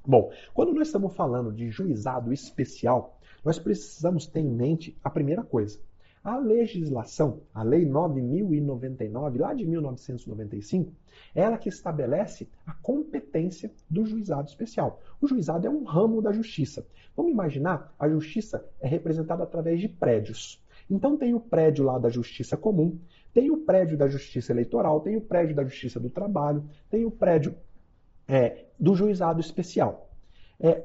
Bom, quando nós estamos falando de juizado especial, nós precisamos ter em mente a primeira coisa. A legislação, a Lei 9.099, lá de 1995, é ela que estabelece a competência do juizado especial. O juizado é um ramo da justiça. Vamos imaginar, a justiça é representada através de prédios. Então tem o prédio lá da Justiça Comum, tem o prédio da Justiça Eleitoral, tem o prédio da Justiça do Trabalho, tem o prédio do juizado especial.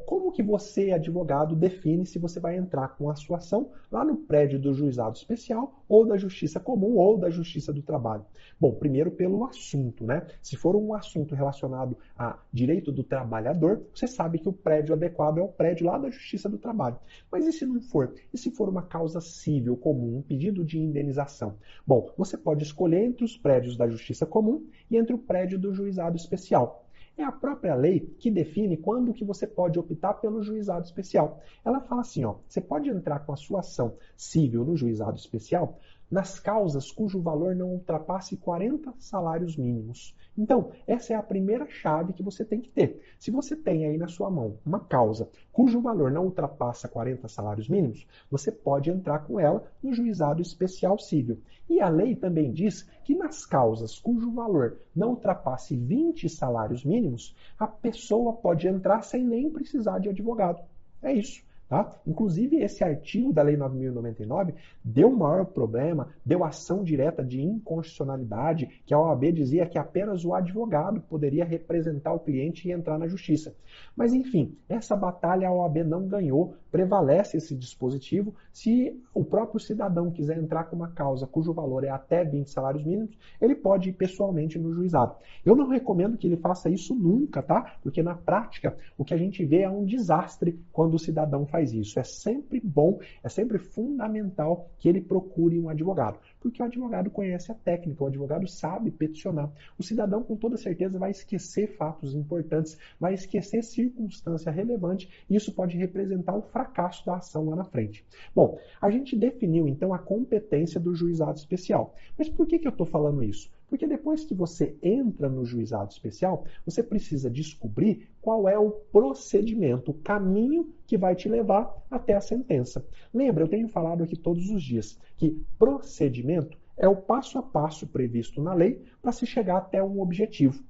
Como que você, advogado, define se você vai entrar com a sua ação lá no prédio do juizado especial ou da justiça comum ou da justiça do trabalho? Bom, primeiro pelo assunto, né? Se for um assunto relacionado a direito do trabalhador, você sabe que o prédio adequado é o prédio lá da justiça do trabalho. Mas e se não for? E se for uma causa civil comum, um pedido de indenização? Bom, você pode escolher entre os prédios da justiça comum e entre o prédio do juizado especial. É a própria lei que define quando que você pode optar pelo juizado especial. Ela fala assim, ó, você pode entrar com a sua ação civil no juizado especial nas causas cujo valor não ultrapasse 40 salários mínimos. Então, essa é a primeira chave que você tem que ter. Se você tem aí na sua mão uma causa cujo valor não ultrapassa 40 salários mínimos, você pode entrar com ela no juizado especial civil. E a lei também diz que nas causas cujo valor não ultrapasse 20 salários mínimos, a pessoa pode entrar sem nem precisar de advogado. É isso. Tá? Inclusive, esse artigo da Lei 9.099 deu maior problema, deu ação direta de inconstitucionalidade, que a OAB dizia que apenas o advogado poderia representar o cliente e entrar na justiça. Mas, enfim, essa batalha a OAB não ganhou, prevalece esse dispositivo. Se o próprio cidadão quiser entrar com uma causa cujo valor é até 20 salários mínimos, ele pode ir pessoalmente no juizado. Eu não recomendo que ele faça isso nunca, tá? Porque na prática, o que a gente vê é um desastre quando o cidadão faz isso. É sempre bom, é sempre fundamental que ele procure um advogado, porque o advogado conhece a técnica, o advogado sabe peticionar. O cidadão, com toda certeza, vai esquecer fatos importantes, vai esquecer circunstância relevante, e isso pode representar o fracasso da ação lá na frente. Bom, a gente definiu, então, a competência do juizado especial. Mas por que eu estou falando isso? Porque depois que você entra no juizado especial, você precisa descobrir qual é o procedimento, o caminho que vai te levar até a sentença. Lembra, eu tenho falado aqui todos os dias que procedimento é o passo a passo previsto na lei para se chegar até um objetivo.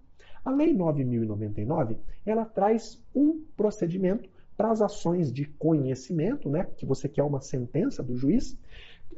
A Lei 9.099, ela traz um procedimento para as ações de conhecimento, né, que você quer uma sentença do juiz,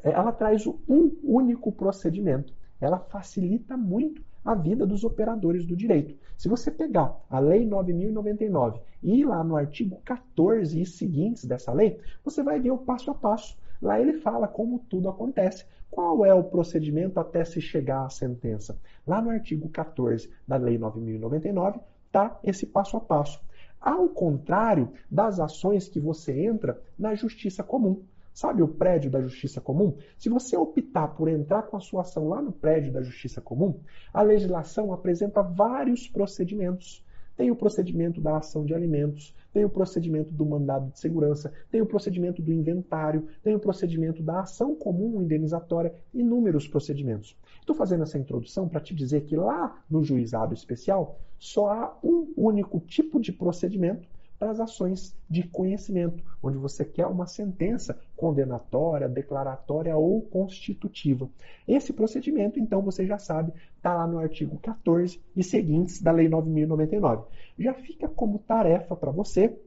ela traz um único procedimento. Ela facilita muito a vida dos operadores do direito. Se você pegar a Lei 9.099 e ir lá no artigo 14 e seguintes dessa lei, você vai ver o passo a passo. Lá ele fala como tudo acontece. Qual é o procedimento até se chegar à sentença? Lá no artigo 14 da Lei 9.099 está esse passo a passo. Ao contrário das ações que você entra na justiça comum. Sabe o prédio da Justiça Comum? Se você optar por entrar com a sua ação lá no prédio da Justiça Comum, a legislação apresenta vários procedimentos. Tem o procedimento da ação de alimentos, tem o procedimento do mandado de segurança, tem o procedimento do inventário, tem o procedimento da ação comum indenizatória, inúmeros procedimentos. Estou fazendo essa introdução para te dizer que lá no juizado especial só há um único tipo de procedimento para as ações de conhecimento, onde você quer uma sentença condenatória, declaratória ou constitutiva. Esse procedimento, então, você já sabe, está lá no artigo 14 e seguintes da Lei 9.099. Já fica como tarefa para você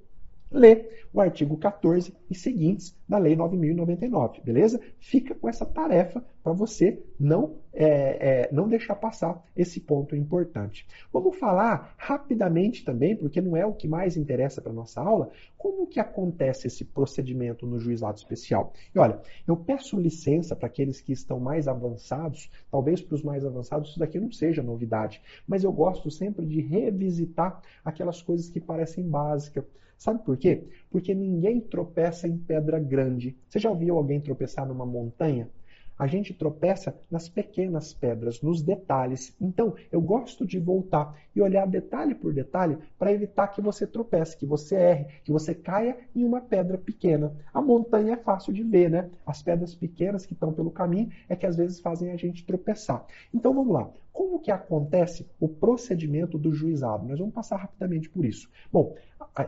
ler o artigo 14 e seguintes da Lei 9.099, beleza? Fica com essa tarefa para você não deixar passar esse ponto importante. Vamos falar rapidamente também, porque não é o que mais interessa para a nossa aula, como que acontece esse procedimento no juizado especial. E olha, eu peço licença para aqueles que estão mais avançados, talvez para os mais avançados isso daqui não seja novidade, mas eu gosto sempre de revisitar aquelas coisas que parecem básicas. Sabe por quê? Porque ninguém tropeça em pedra grande. Você já ouviu alguém tropeçar numa montanha? A gente tropeça nas pequenas pedras, nos detalhes. Então, eu gosto de voltar e olhar detalhe por detalhe para evitar que você tropece, que você erre, que você caia em uma pedra pequena. A montanha é fácil de ver, né? As pedras pequenas que estão pelo caminho é que às vezes fazem a gente tropeçar. Então, vamos lá. Como que acontece o procedimento do juizado? Nós vamos passar rapidamente por isso. Bom,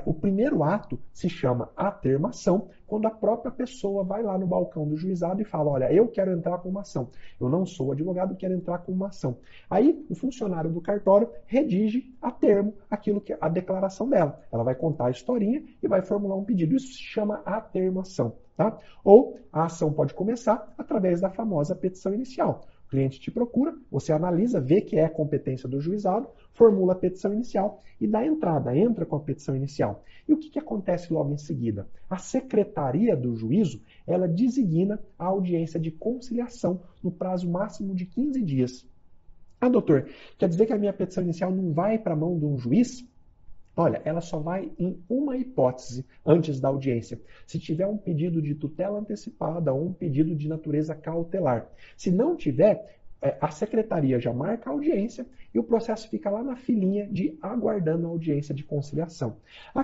o primeiro ato se chama atermação, quando a própria pessoa vai lá no balcão do juizado e fala, olha, eu quero entrar com uma ação. Eu não sou advogado, quero entrar com uma ação. Aí o funcionário do cartório redige a termo aquilo que é a declaração dela. Ela vai contar a historinha e vai formular um pedido. Isso se chama atermação. Tá? Ou a ação pode começar através da famosa petição inicial. O cliente te procura, você analisa, vê que é competência do juizado, formula a petição inicial e dá entrada, entra com a petição inicial. E o que acontece logo em seguida? A secretaria do juízo, ela designa a audiência de conciliação no prazo máximo de 15 dias. Ah, doutor, quer dizer que a minha petição inicial não vai para a mão de um juiz? Olha, ela só vai em uma hipótese antes da audiência. Se tiver um pedido de tutela antecipada ou um pedido de natureza cautelar. Se não tiver, a secretaria já marca a audiência e o processo fica lá na filinha de aguardando a audiência de conciliação.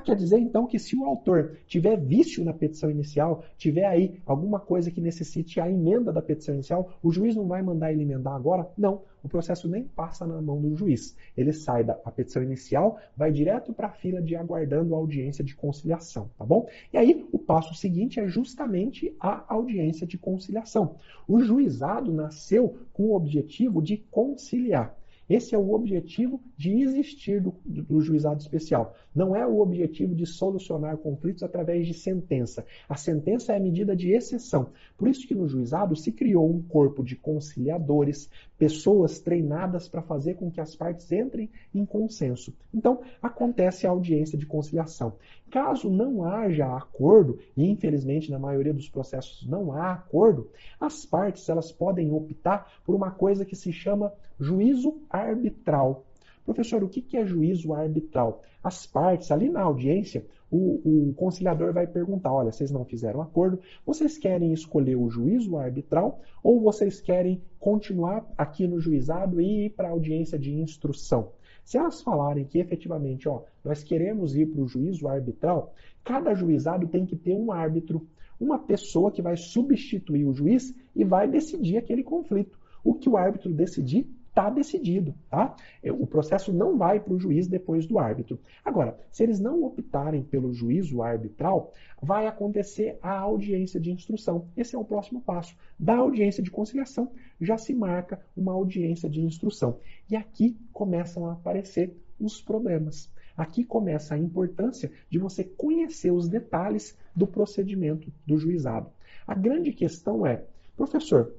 Quer dizer então que se o autor tiver vício na petição inicial, tiver aí alguma coisa que necessite a emenda da petição inicial, o juiz não vai mandar ele emendar agora? Não. O processo nem passa na mão do juiz. Ele sai da petição inicial, vai direto para a fila de aguardando a audiência de conciliação, tá bom? E aí, o passo seguinte é justamente a audiência de conciliação. O juizado nasceu com o objetivo de conciliar. Esse é o objetivo de existir do juizado especial. Não é o objetivo de solucionar conflitos através de sentença. A sentença é a medida de exceção. Por isso que no juizado se criou um corpo de conciliadores, pessoas treinadas para fazer com que as partes entrem em consenso. Então, acontece a audiência de conciliação. Caso não haja acordo, e infelizmente na maioria dos processos não há acordo, as partes elas podem optar por uma coisa que se chama juízo arbitral. Professor, o que é juízo arbitral? As partes, ali na audiência, o conciliador vai perguntar, olha, vocês não fizeram acordo, vocês querem escolher o juízo arbitral ou vocês querem continuar aqui no juizado e ir para a audiência de instrução? Se elas falarem que efetivamente, nós queremos ir para o juízo arbitral, cada juizado tem que ter um árbitro, uma pessoa que vai substituir o juiz e vai decidir aquele conflito. O que o árbitro decidir, está decidido, tá? O processo não vai para o juiz depois do árbitro. Agora, se eles não optarem pelo juízo arbitral, vai acontecer a audiência de instrução. Esse é o próximo passo. Da audiência de conciliação, já se marca uma audiência de instrução. E aqui começam a aparecer os problemas. Aqui começa a importância de você conhecer os detalhes do procedimento do juizado. A grande questão é, professor,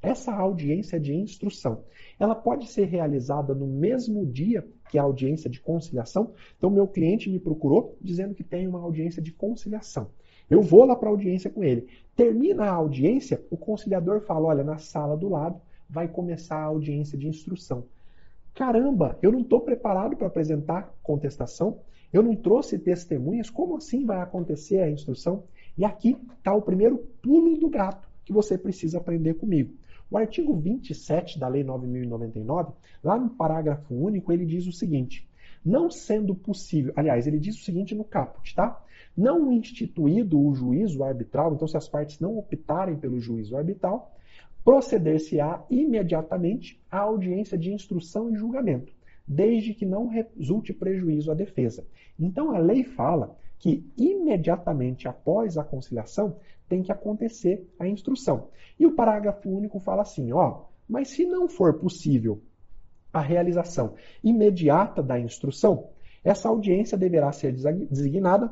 essa audiência de instrução, ela pode ser realizada no mesmo dia que a audiência de conciliação? Então, meu cliente me procurou dizendo que tem uma audiência de conciliação. Eu vou lá para a audiência com ele. Termina a audiência, o conciliador fala, olha, na sala do lado vai começar a audiência de instrução. Caramba, eu não estou preparado para apresentar contestação, eu não trouxe testemunhas, como assim vai acontecer a instrução? E aqui está o primeiro pulo do gato que você precisa aprender comigo. O artigo 27 da Lei 9.099, lá no parágrafo único, ele diz o seguinte, não sendo possível, aliás, ele diz o seguinte no caput, tá? Não instituído o juízo arbitral, então se as partes não optarem pelo juízo arbitral, proceder-se-á imediatamente à audiência de instrução e julgamento, desde que não resulte prejuízo à defesa. Então a lei fala que imediatamente após a conciliação tem que acontecer a instrução. E o parágrafo único fala assim, mas se não for possível a realização imediata da instrução, essa audiência deverá ser designada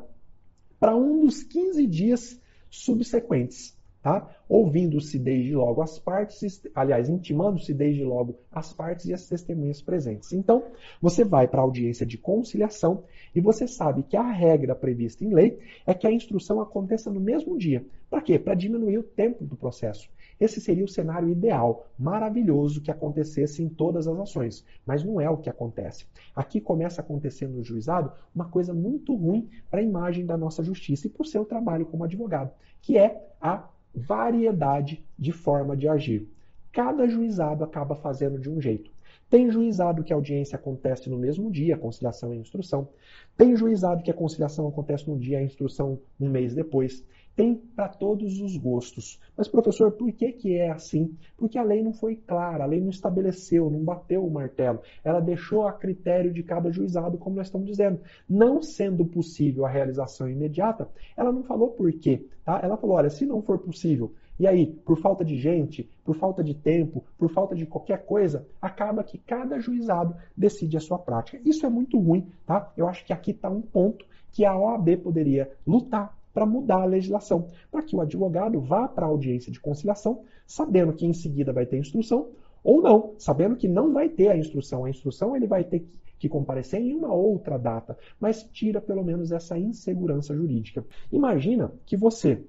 para um dos 15 dias subsequentes, tá? Ouvindo-se desde logo as partes, aliás, intimando-se desde logo as partes e as testemunhas presentes. Então, você vai para a audiência de conciliação e você sabe que a regra prevista em lei é que a instrução aconteça no mesmo dia. Para quê? Para diminuir o tempo do processo. Esse seria o cenário ideal, maravilhoso que acontecesse em todas as ações, mas não é o que acontece. Aqui começa a acontecer no juizado uma coisa muito ruim para a imagem da nossa justiça e para o seu trabalho como advogado, que é a variedade de forma de agir. Cada juizado acaba fazendo de um jeito. Tem juizado que a audiência acontece no mesmo dia, a conciliação e a instrução. Tem juizado que a conciliação acontece no dia, a instrução um mês depois. Tem para todos os gostos. Mas, professor, por que é assim? Porque a lei não foi clara, a lei não estabeleceu, não bateu o martelo. Ela deixou a critério de cada juizado, como nós estamos dizendo. Não sendo possível a realização imediata, ela não falou por quê. Tá? Ela falou, olha, se não for possível, e aí, por falta de gente, por falta de tempo, por falta de qualquer coisa, acaba que cada juizado decide a sua prática. Isso é muito ruim, tá? Eu acho que aqui está um ponto que a OAB poderia lutar para mudar a legislação, para que o advogado vá para a audiência de conciliação, sabendo que em seguida vai ter instrução, ou não, sabendo que não vai ter a instrução. A instrução ele vai ter que comparecer em uma outra data, mas tira pelo menos essa insegurança jurídica. Imagina que você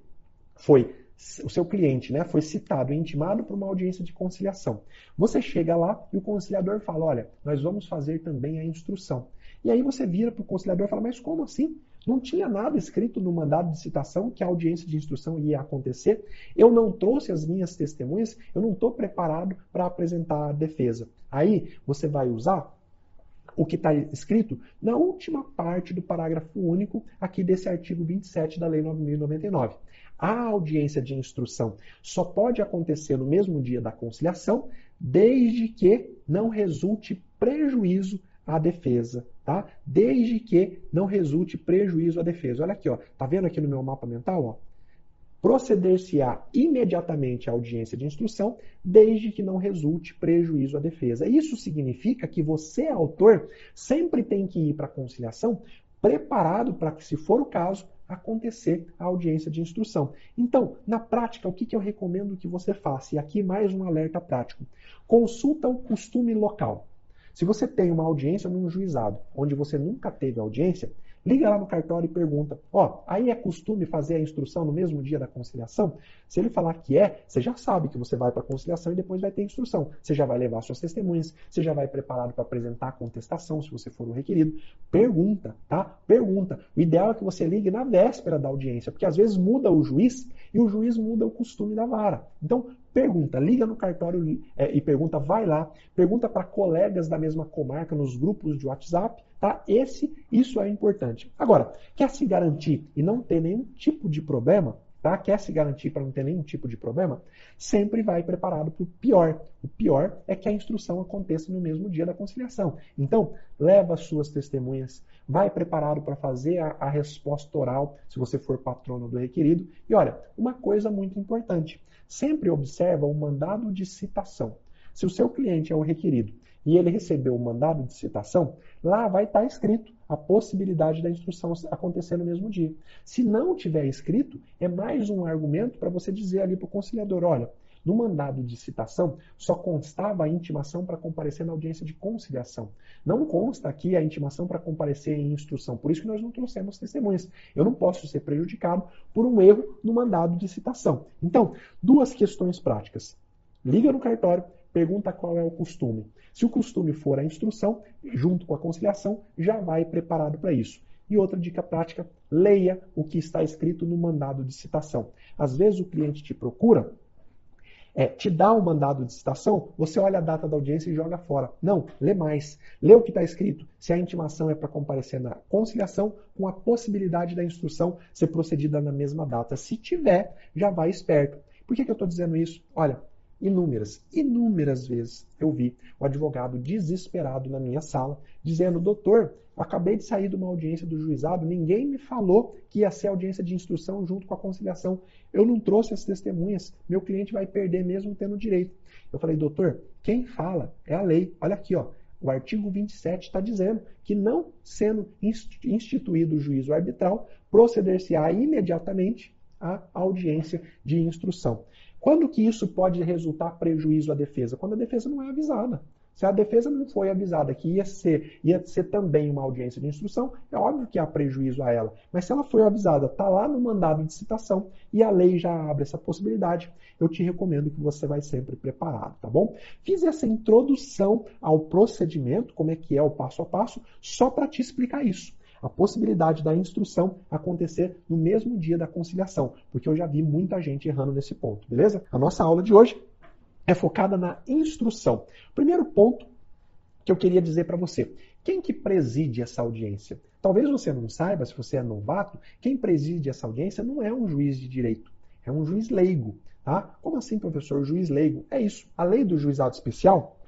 o seu cliente, né, foi citado e intimado para uma audiência de conciliação. Você chega lá e o conciliador fala, olha, nós vamos fazer também a instrução. E aí você vira para o conciliador e fala, mas como assim? Não tinha nada escrito no mandado de citação que a audiência de instrução ia acontecer. Eu não trouxe as minhas testemunhas, eu não estou preparado para apresentar a defesa. Aí você vai usar o que está escrito na última parte do parágrafo único aqui desse artigo 27 da Lei 9.099. A audiência de instrução só pode acontecer no mesmo dia da conciliação, desde que não resulte prejuízo à defesa, tá? Desde que não resulte prejuízo à defesa. Olha aqui, ó. Tá vendo aqui no meu mapa mental, ó? Proceder-se-á imediatamente à audiência de instrução, desde que não resulte prejuízo à defesa. Isso significa que você, autor, sempre tem que ir para a conciliação preparado para que, se for o caso, acontecer a audiência de instrução. Então, na prática, o que eu recomendo que você faça? E aqui mais um alerta prático. Consulta o costume local. Se você tem uma audiência num juizado onde você nunca teve audiência, liga lá no cartório e pergunta, ó, aí é costume fazer a instrução no mesmo dia da conciliação? Se ele falar que é, você já sabe que você vai para a conciliação e depois vai ter instrução. Você já vai levar suas testemunhas, você já vai preparado para apresentar a contestação, se você for o requerido. Pergunta, tá? Pergunta. O ideal é que você ligue na véspera da audiência, porque às vezes muda o juiz e o juiz muda o costume da vara. Então, pergunta, liga no cartório e pergunta, vai lá, pergunta para colegas da mesma comarca nos grupos de WhatsApp, tá? Isso é importante. Agora, quer se garantir e não ter nenhum tipo de problema, tá? Quer se garantir para não ter nenhum tipo de problema, sempre vai preparado para o pior. O pior é que a instrução aconteça no mesmo dia da conciliação. Então, leva as suas testemunhas, vai preparado para fazer a resposta oral, se você for patrono do requerido. E olha, uma coisa muito importante, sempre observa o mandado de citação. Se o seu cliente é o requerido e ele recebeu o mandado de citação, lá vai estar escrito a possibilidade da instrução acontecer no mesmo dia. Se não tiver escrito, é mais um argumento para você dizer ali para o conciliador, olha, no mandado de citação só constava a intimação para comparecer na audiência de conciliação. Não consta aqui a intimação para comparecer em instrução. Por isso que nós não trouxemos testemunhas. Eu não posso ser prejudicado por um erro no mandado de citação. Então, duas questões práticas. Liga no cartório, pergunta qual é o costume. Se o costume for a instrução, junto com a conciliação, já vai preparado para isso. E outra dica prática, leia o que está escrito no mandado de citação. Às vezes o cliente te procura, te dá o mandado de citação, você olha a data da audiência e joga fora. Não, lê mais. Lê o que está escrito. Se a intimação é para comparecer na conciliação, com a possibilidade da instrução ser procedida na mesma data. Se tiver, já vai esperto. Por que eu estou dizendo isso? Olha, inúmeras vezes eu vi o advogado desesperado na minha sala, dizendo, doutor, acabei de sair de uma audiência do juizado, ninguém me falou que ia ser audiência de instrução junto com a conciliação. Eu não trouxe as testemunhas, meu cliente vai perder mesmo tendo direito. Eu falei, doutor, quem fala é a lei. Olha aqui, ó, o artigo 27 está dizendo que não sendo instituído o juízo arbitral, proceder-se-á imediatamente à audiência de instrução. Quando que isso pode resultar prejuízo à defesa? Quando a defesa não é avisada. Se a defesa não foi avisada que ia ser também uma audiência de instrução, é óbvio que há prejuízo a ela. Mas se ela foi avisada, está lá no mandado de citação e a lei já abre essa possibilidade, eu te recomendo que você vai sempre preparado, tá bom? Fiz essa introdução ao procedimento, como é que é o passo a passo, só para te explicar isso. A possibilidade da instrução acontecer no mesmo dia da conciliação, porque eu já vi muita gente errando nesse ponto, beleza? A nossa aula de hoje é focada na instrução. Primeiro ponto, que eu queria dizer para você. Quem que preside essa audiência? Talvez você não saiba, se você é novato, quem preside essa audiência não é um juiz de direito, é um juiz leigo. Tá? Como assim, professor? Juiz leigo? É isso. A lei do juizado especial,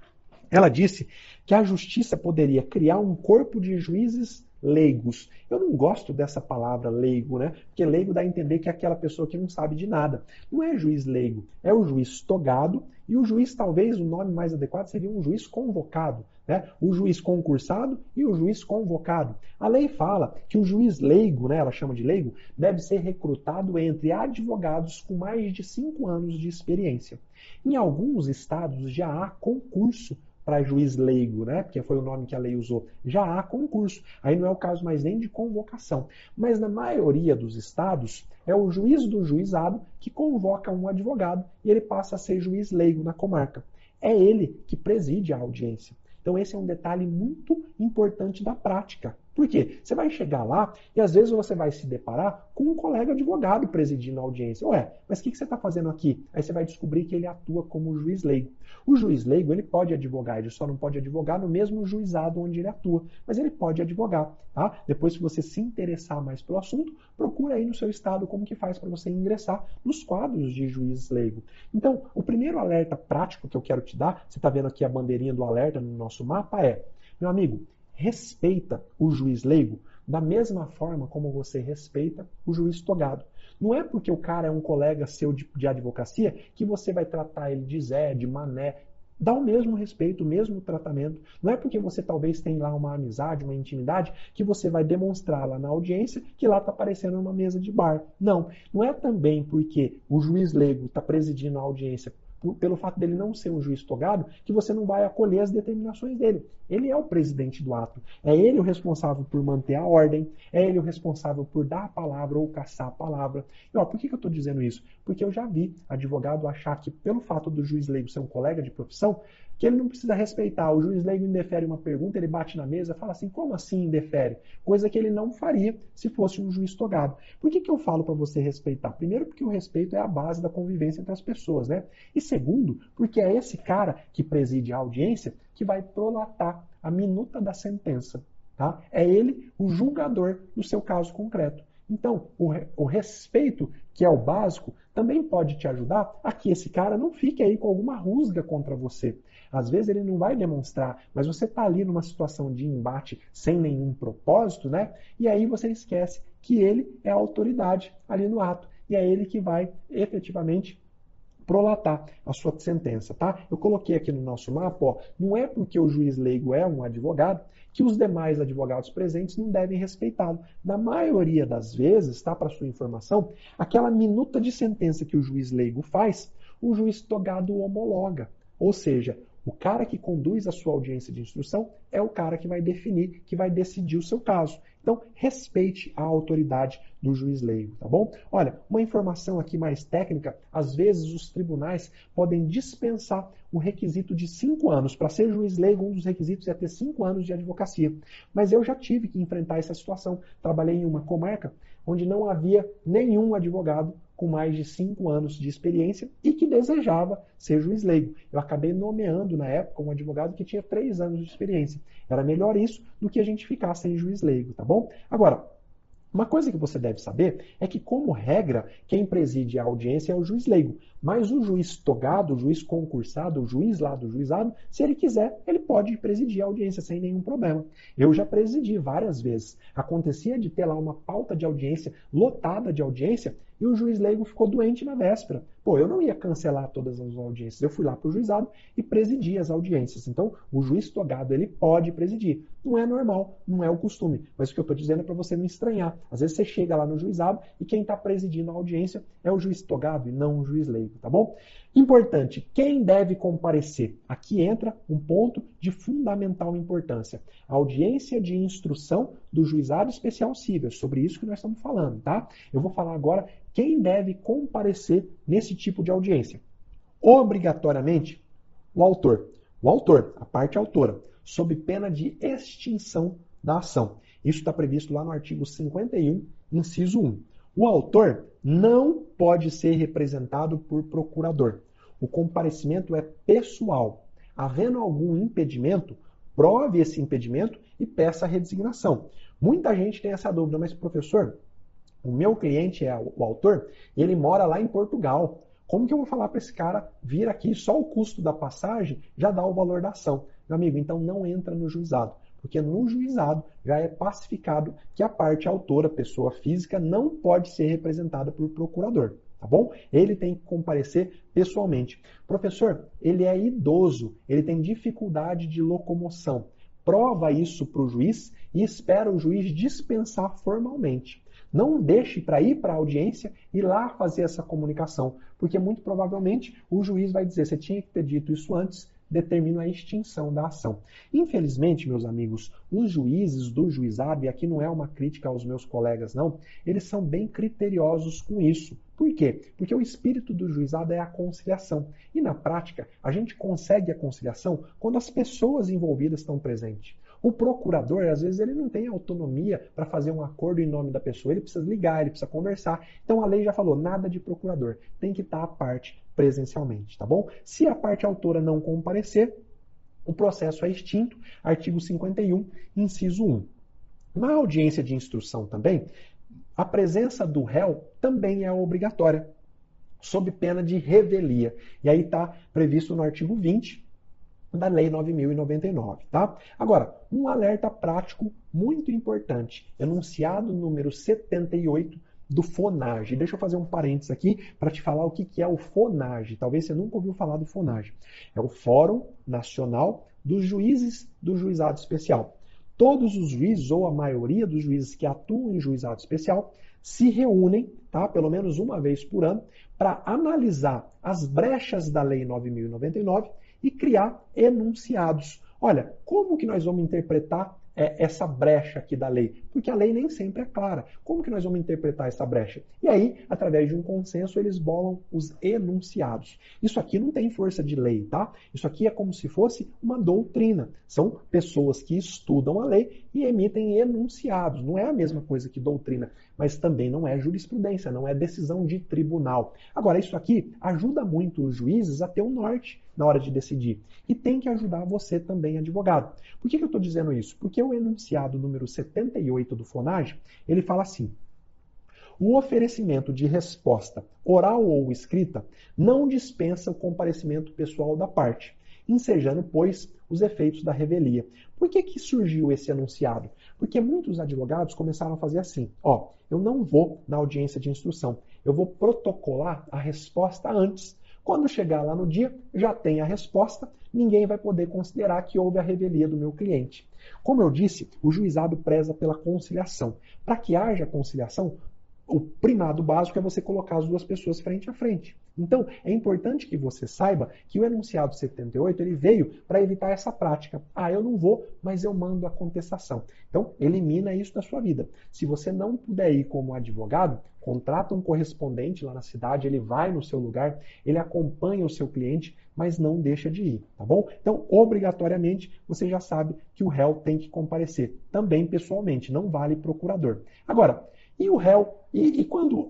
ela disse que a justiça poderia criar um corpo de juízes leigos. Eu não gosto dessa palavra leigo, né? Porque leigo dá a entender que é aquela pessoa que não sabe de nada. Não é juiz leigo, é o juiz togado e o juiz, talvez o nome mais adequado seria um juiz convocado, né? O juiz concursado e o juiz convocado. A lei fala que o juiz leigo, né, ela chama de leigo, deve ser recrutado entre advogados com mais de 5 anos de experiência. Em alguns estados já há concurso para juiz leigo, né? Porque foi o nome que a lei usou. Já há concurso. Aí não é o caso mais nem de convocação. Mas na maioria dos estados, é o juiz do juizado que convoca um advogado e ele passa a ser juiz leigo na comarca. É ele que preside a audiência. Então esse é um detalhe muito importante da prática. Por quê? Você vai chegar lá e às vezes você vai se deparar com um colega advogado presidindo a audiência. Ué, mas o que você está fazendo aqui? Aí você vai descobrir que ele atua como juiz leigo. O juiz leigo, ele pode advogar, ele só não pode advogar no mesmo juizado onde ele atua, mas ele pode advogar, tá? Depois, se você se interessar mais pelo assunto, procura aí no seu estado como que faz para você ingressar nos quadros de juiz leigo. Então, o primeiro alerta prático que eu quero te dar, você está vendo aqui a bandeirinha do alerta no nosso mapa, é, meu amigo, respeita o juiz leigo da mesma forma como você respeita o juiz togado. Não é porque o cara é um colega seu de advocacia que você vai tratar ele de Zé, de Mané. Dá o mesmo respeito, o mesmo tratamento. Não é porque você talvez tenha lá uma amizade, uma intimidade, que você vai demonstrar lá na audiência que lá está aparecendo uma mesa de bar. Não. Não é também porque o juiz leigo está presidindo a audiência pelo fato dele não ser um juiz togado, que você não vai acolher as determinações dele. Ele é o presidente do ato. É ele o responsável por manter a ordem, é ele o responsável por dar a palavra ou caçar a palavra. E ó, por que eu estou dizendo isso? Porque eu já vi advogado achar que, pelo fato do juiz leigo ser um colega de profissão, que ele não precisa respeitar. O juiz leigo indefere uma pergunta, ele bate na mesa e fala assim, como assim indefere? Coisa que ele não faria se fosse um juiz togado. Por que eu falo para você respeitar? Primeiro, porque o respeito é a base da convivência entre as pessoas, né? E segundo, porque é esse cara que preside a audiência que vai prolatar a minuta da sentença. Tá? É ele o julgador do seu caso concreto. Então, o respeito, que é o básico, também pode te ajudar a que esse cara não fique aí com alguma rusga contra você. Às vezes ele não vai demonstrar, mas você está ali numa situação de embate sem nenhum propósito, né? E aí você esquece que ele é a autoridade ali no ato. E é ele que vai efetivamente prolatar a sua sentença, tá? Eu coloquei aqui no nosso mapa, ó, não é porque o juiz leigo é um advogado que os demais advogados presentes não devem respeitá-lo. Na maioria das vezes, tá, para sua informação, aquela minuta de sentença que o juiz leigo faz, o juiz togado homologa. Ou seja, o cara que conduz a sua audiência de instrução é o cara que vai definir, que vai decidir o seu caso. Então, respeite a autoridade do juiz leigo, tá bom? Olha, uma informação aqui mais técnica, às vezes os tribunais podem dispensar o requisito de 5 anos. Para ser juiz leigo, um dos requisitos é ter 5 anos de advocacia. Mas eu já tive que enfrentar essa situação. Trabalhei em uma comarca onde não havia nenhum advogado com mais de 5 anos de experiência e que desejava ser juiz leigo. Eu acabei nomeando, na época, um advogado que tinha 3 anos de experiência. Era melhor isso do que a gente ficar sem juiz leigo, tá bom? Agora, uma coisa que você deve saber é que, como regra, quem preside a audiência é o juiz leigo. Mas o juiz togado, o juiz concursado, o juiz lá do juizado, se ele quiser, ele pode presidir a audiência sem nenhum problema. Eu já presidi várias vezes. Acontecia de ter lá uma pauta de audiência, lotada de audiência, e o juiz leigo ficou doente na véspera. Pô, eu não ia cancelar todas as audiências. Eu fui lá para o juizado e presidi as audiências. Então, o juiz togado, ele pode presidir. Não é normal, não é o costume. Mas o que eu estou dizendo é para você não estranhar. Às vezes você chega lá no juizado e quem está presidindo a audiência é o juiz togado e não o juiz leigo, tá bom? Importante, quem deve comparecer? Aqui entra um ponto de fundamental importância. A audiência de instrução do juizado especial cível. É sobre isso que nós estamos falando, tá? Eu vou falar agora quem deve comparecer nesse tipo de audiência. Obrigatoriamente, o autor. O autor, a parte autora, sob pena de extinção da ação. Isso está previsto lá no artigo 51, inciso 1. O autor não pode ser representado por procurador. O comparecimento é pessoal. Havendo algum impedimento, prove esse impedimento e peça a redesignação. Muita gente tem essa dúvida, mas professor, o meu cliente é o autor, ele mora lá em Portugal. Como que eu vou falar para esse cara vir aqui? Só o custo da passagem já dá o valor da ação. Meu amigo, então não entra no juizado, porque no juizado já é pacificado que a parte autora, pessoa física, não pode ser representada por procurador. Tá bom? Ele tem que comparecer pessoalmente. Professor, ele é idoso, ele tem dificuldade de locomoção. Prova isso para o juiz e espera o juiz dispensar formalmente. Não deixe para ir para a audiência e lá fazer essa comunicação, porque muito provavelmente o juiz vai dizer, você tinha que ter dito isso antes, determina a extinção da ação. Infelizmente, meus amigos, os juízes do juizado, e aqui não é uma crítica aos meus colegas, não, eles são bem criteriosos com isso. Por quê? Porque o espírito do juizado é a conciliação. E na prática, a gente consegue a conciliação quando as pessoas envolvidas estão presentes. O procurador, às vezes, ele não tem autonomia para fazer um acordo em nome da pessoa. Ele precisa ligar, ele precisa conversar. Então a lei já falou, nada de procurador. Tem que estar a parte presencialmente, tá bom? Se a parte autora não comparecer, o processo é extinto. Artigo 51, inciso 1. Na audiência de instrução também, a presença do réu também é obrigatória, sob pena de revelia. E aí está previsto no artigo 20 da Lei 9.099, tá? Agora, um alerta prático muito importante, enunciado número 78 do FONAGE. Deixa eu fazer um parênteses aqui para te falar o que é o FONAGE. Talvez você nunca ouviu falar do FONAGE. É o Fórum Nacional dos Juízes do Juizado Especial. Todos os juízes, ou a maioria dos juízes que atuam em juizado especial, se reúnem, tá, pelo menos uma vez por ano, para analisar as brechas da Lei 9.099 e criar enunciados. Olha, como que nós vamos interpretar essa brecha aqui da lei? Porque a lei nem sempre é clara. Como que nós vamos interpretar essa brecha? E aí, através de um consenso, eles bolam os enunciados. Isso aqui não tem força de lei, tá? Isso aqui é como se fosse uma doutrina. São pessoas que estudam a lei e emitem enunciados. Não é a mesma coisa que doutrina, mas também não é jurisprudência, não é decisão de tribunal. Agora, isso aqui ajuda muito os juízes a ter um norte na hora de decidir. E tem que ajudar você também, advogado. Por que eu estou dizendo isso? Porque o enunciado número 78 do FONAGE, ele fala assim: o oferecimento de resposta oral ou escrita não dispensa o comparecimento pessoal da parte, ensejando, pois, os efeitos da revelia. Por que surgiu esse enunciado? Porque muitos advogados começaram a fazer assim, ó, eu não vou na audiência de instrução, eu vou protocolar a resposta antes. Quando chegar lá no dia, já tem a resposta, ninguém vai poder considerar que houve a revelia do meu cliente. Como eu disse, o juizado preza pela conciliação. Para que haja conciliação, o primado básico é você colocar as duas pessoas frente a frente. Então, é importante que você saiba que o enunciado 78 ele veio para evitar essa prática. Ah, eu não vou, mas eu mando a contestação. Então, elimina isso da sua vida. Se você não puder ir como advogado, contrata um correspondente lá na cidade, ele vai no seu lugar, ele acompanha o seu cliente, mas não deixa de ir, tá bom? Então, obrigatoriamente, você já sabe que o réu tem que comparecer, também pessoalmente, não vale procurador. Agora, e o réu, e quando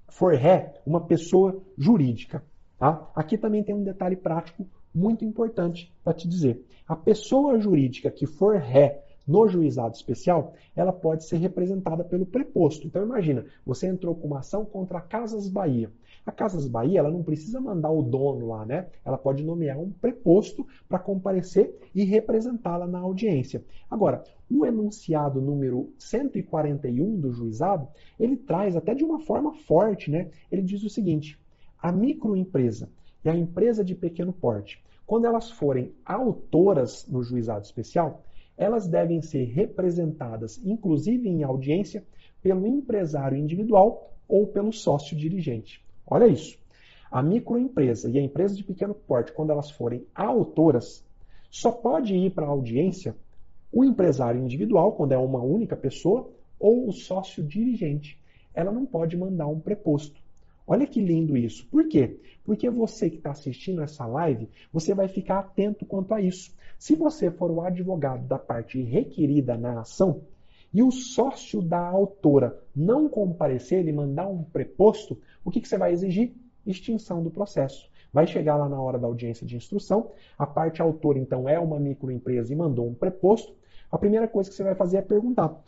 for ré, uma pessoa jurídica? Tá? Aqui também tem um detalhe prático muito importante para te dizer. A pessoa jurídica que for ré no juizado especial, ela pode ser representada pelo preposto. Então imagina, você entrou com uma ação contra a Casas Bahia. A Casas Bahia, ela não precisa mandar o dono lá, né? Ela pode nomear um preposto para comparecer e representá-la na audiência. Agora, o enunciado número 141 do juizado, ele traz até de uma forma forte, né? Ele diz o seguinte: a microempresa e a empresa de pequeno porte, quando elas forem autoras no juizado especial, elas devem ser representadas, inclusive em audiência, pelo empresário individual ou pelo sócio dirigente. Olha isso. A microempresa e a empresa de pequeno porte, quando elas forem autoras, só pode ir para a audiência o empresário individual, quando é uma única pessoa, ou o sócio dirigente. Ela não pode mandar um preposto. Olha que lindo isso. Por quê? Porque você que está assistindo essa live, você vai ficar atento quanto a isso. Se você for o advogado da parte requerida na ação e o sócio da autora não comparecer e mandar um preposto, o que você vai exigir? Extinção do processo. Vai chegar lá na hora da audiência de instrução, a parte autora, então, é uma microempresa e mandou um preposto. A primeira coisa que você vai fazer é perguntar,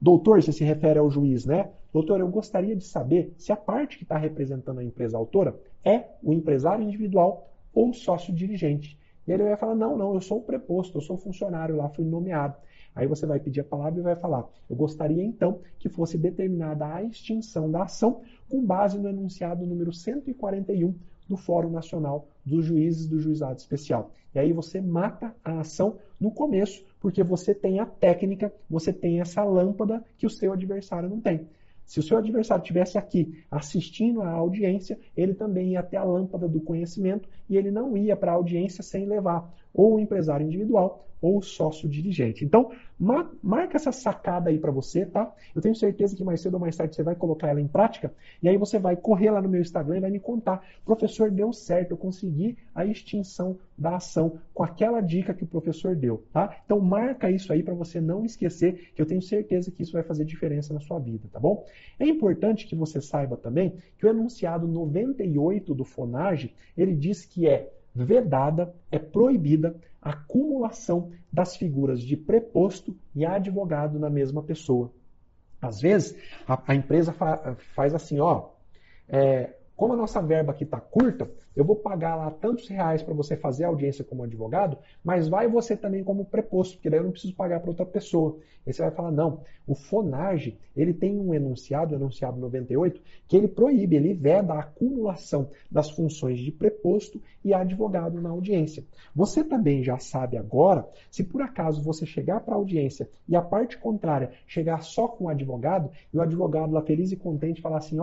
doutor, você se refere ao juiz, né? Doutor, eu gostaria de saber se a parte que está representando a empresa autora é o empresário individual ou sócio dirigente. E ele vai falar, não, eu sou o preposto, eu sou funcionário lá, fui nomeado. Aí você vai pedir a palavra e vai falar, eu gostaria então que fosse determinada a extinção da ação com base no enunciado número 141 do Fórum Nacional dos Juízes do Juizado Especial. E aí você mata a ação no começo, porque você tem a técnica, você tem essa lâmpada que o seu adversário não tem. Se o seu adversário estivesse aqui assistindo à audiência, ele também ia ter a lâmpada do conhecimento e ele não ia para a audiência sem levar ou o empresário individual ou o sócio dirigente. Então, marca essa sacada aí para você, tá? Eu tenho certeza que mais cedo ou mais tarde você vai colocar ela em prática e aí você vai correr lá no meu Instagram e vai me contar, professor, deu certo, eu consegui a extinção da ação com aquela dica que o professor deu, tá? Então, marca isso aí para você não esquecer, que eu tenho certeza que isso vai fazer diferença na sua vida, tá bom? É importante que você saiba também que o enunciado 98 do FONAGE, ele diz que é vedada, é proibida a acumulação das figuras de preposto e advogado na mesma pessoa. Às vezes, a empresa faz assim, como a nossa verba aqui está curta, eu vou pagar lá tantos reais para você fazer a audiência como advogado, mas vai você também como preposto, porque daí eu não preciso pagar para outra pessoa. Aí você vai falar, não, o FONAGE, ele tem um enunciado, o enunciado 98, que ele proíbe, ele veda a acumulação das funções de preposto e advogado na audiência. Você também já sabe agora, se por acaso você chegar para a audiência e a parte contrária chegar só com o advogado, e o advogado lá feliz e contente falar assim,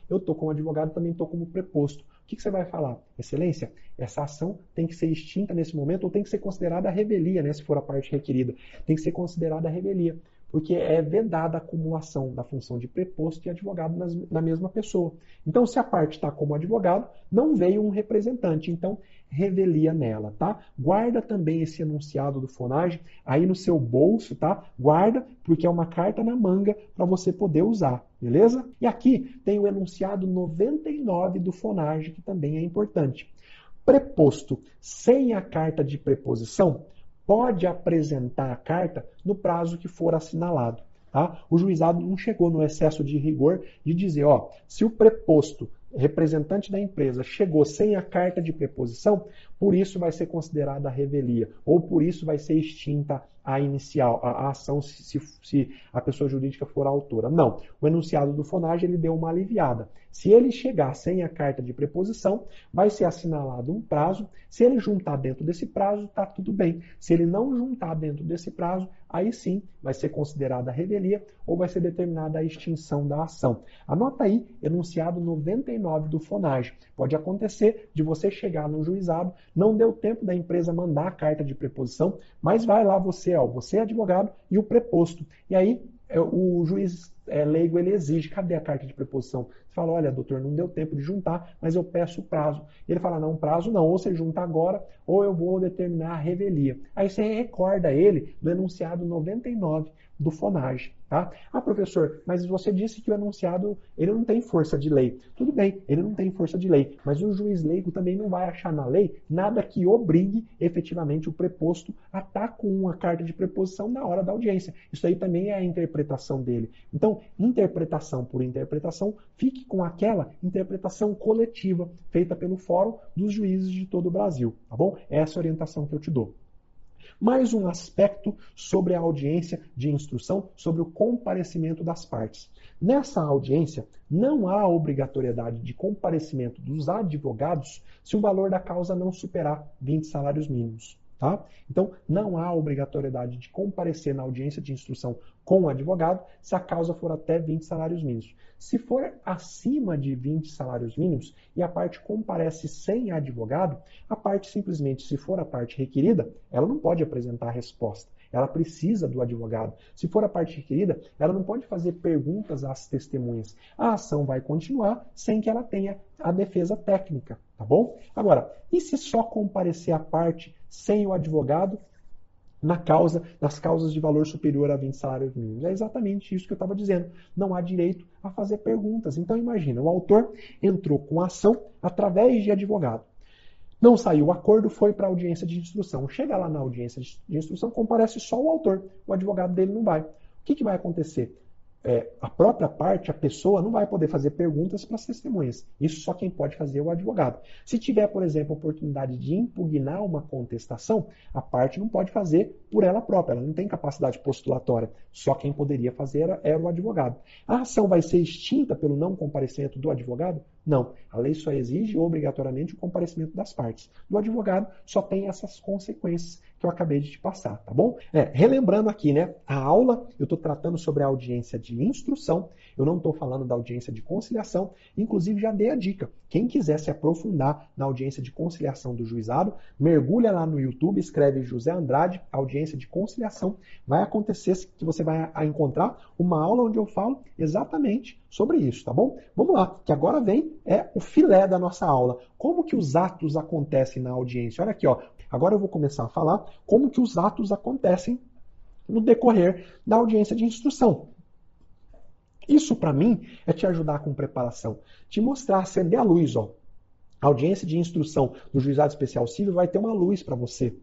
eu estou como advogado, também estou como preposto. O que você vai falar? Excelência, essa ação tem que ser extinta nesse momento ou tem que ser considerada revelia, né, se for a parte requerida. Tem que ser considerada revelia, porque é vedada a acumulação da função de preposto e advogado na mesma pessoa. Então, se a parte está como advogado, não veio um representante, então revelia nela, tá? Guarda também esse enunciado do FONAGE aí no seu bolso, tá? Guarda, porque é uma carta na manga para você poder usar, beleza? E aqui tem o enunciado 99 do FONAGE, que também é importante. Preposto sem a carta de preposição pode apresentar a carta no prazo que for assinalado. Tá? O juizado não chegou no excesso de rigor de dizer, se o preposto representante da empresa chegou sem a carta de preposição, por isso vai ser considerada a revelia, ou por isso vai ser extinta a inicial, a ação se a pessoa jurídica for a autora. Não, o enunciado do FONAGE ele deu uma aliviada. Se ele chegar sem a carta de preposição, vai ser assinalado um prazo. Se ele juntar dentro desse prazo, está tudo bem. Se ele não juntar dentro desse prazo, aí sim vai ser considerada a revelia ou vai ser determinada a extinção da ação. Anota aí, enunciado 99 do FONAGE. Pode acontecer de você chegar no juizado, não deu tempo da empresa mandar a carta de preposição, mas vai lá você é advogado e o preposto. E aí o juiz leigo ele exige, cadê a carta de preposição? Você fala, olha, doutor, não deu tempo de juntar, mas eu peço o prazo. Ele fala, não, prazo não, ou você junta agora, ou eu vou determinar a revelia. Aí você recorda ele do enunciado 99 do FONAGE. Tá? Professor, mas você disse que o enunciado ele não tem força de lei. Tudo bem, ele não tem força de lei, mas o juiz leigo também não vai achar na lei nada que obrigue efetivamente o preposto a estar com uma carta de preposição na hora da audiência. Isso aí também é a interpretação dele. Então, interpretação por interpretação, fique com aquela interpretação coletiva feita pelo Fórum dos Juízes de todo o Brasil. Tá bom? Essa é a orientação que eu te dou. Mais um aspecto sobre a audiência de instrução, sobre o comparecimento das partes. Nessa audiência, não há obrigatoriedade de comparecimento dos advogados se o valor da causa não superar 20 salários mínimos. Tá? Então, não há obrigatoriedade de comparecer na audiência de instrução com o advogado se a causa for até 20 salários mínimos. Se for acima de 20 salários mínimos e a parte comparece sem advogado, a parte simplesmente, se for a parte requerida, ela não pode apresentar a resposta. Ela precisa do advogado. Se for a parte requerida, ela não pode fazer perguntas às testemunhas. A ação vai continuar sem que ela tenha a defesa técnica, tá bom? Agora, e se só comparecer a parte sem o advogado nas causas de valor superior a 20 salários mínimos. É exatamente isso que eu estava dizendo. Não há direito a fazer perguntas. Então imagina, o autor entrou com a ação através de advogado. Não saiu o acordo, foi para a audiência de instrução. Chega lá na audiência de instrução, comparece só o autor. O advogado dele não vai. O que vai acontecer? A própria parte, a pessoa, não vai poder fazer perguntas para as testemunhas. Isso só quem pode fazer é o advogado. Se tiver, por exemplo, a oportunidade de impugnar uma contestação, a parte não pode fazer por ela própria. Ela não tem capacidade postulatória. Só quem poderia fazer era o advogado. A ação vai ser extinta pelo não comparecimento do advogado? Não. A lei só exige obrigatoriamente o comparecimento das partes. Do advogado só tem essas consequências que eu acabei de te passar, tá bom? Relembrando aqui, né? A aula, eu estou tratando sobre a audiência de instrução, eu não estou falando da audiência de conciliação, inclusive já dei a dica. Quem quiser se aprofundar na audiência de conciliação do juizado, mergulha lá no YouTube, escreve José Andrade, audiência de conciliação, vai acontecer que você vai encontrar uma aula onde eu falo exatamente sobre isso, tá bom? Vamos lá, que agora vem o filé da nossa aula. Como que os atos acontecem na audiência? Olha aqui, ó. Agora eu vou começar a falar como que os atos acontecem no decorrer da audiência de instrução. Isso, para mim, é te ajudar com preparação. Te mostrar, acender a luz, ó. A audiência de instrução do Juizado Especial Civil vai ter uma luz para você.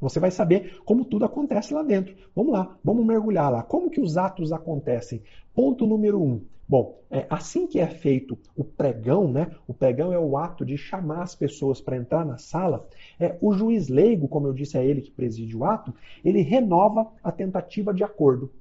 Você vai saber como tudo acontece lá dentro. Vamos lá, vamos mergulhar lá. Como que os atos acontecem? Ponto número 1. Bom, assim que é feito o pregão, né? O pregão é o ato de chamar as pessoas para entrar na sala. O juiz leigo, como eu disse a ele que preside o ato, ele renova a tentativa de acordo.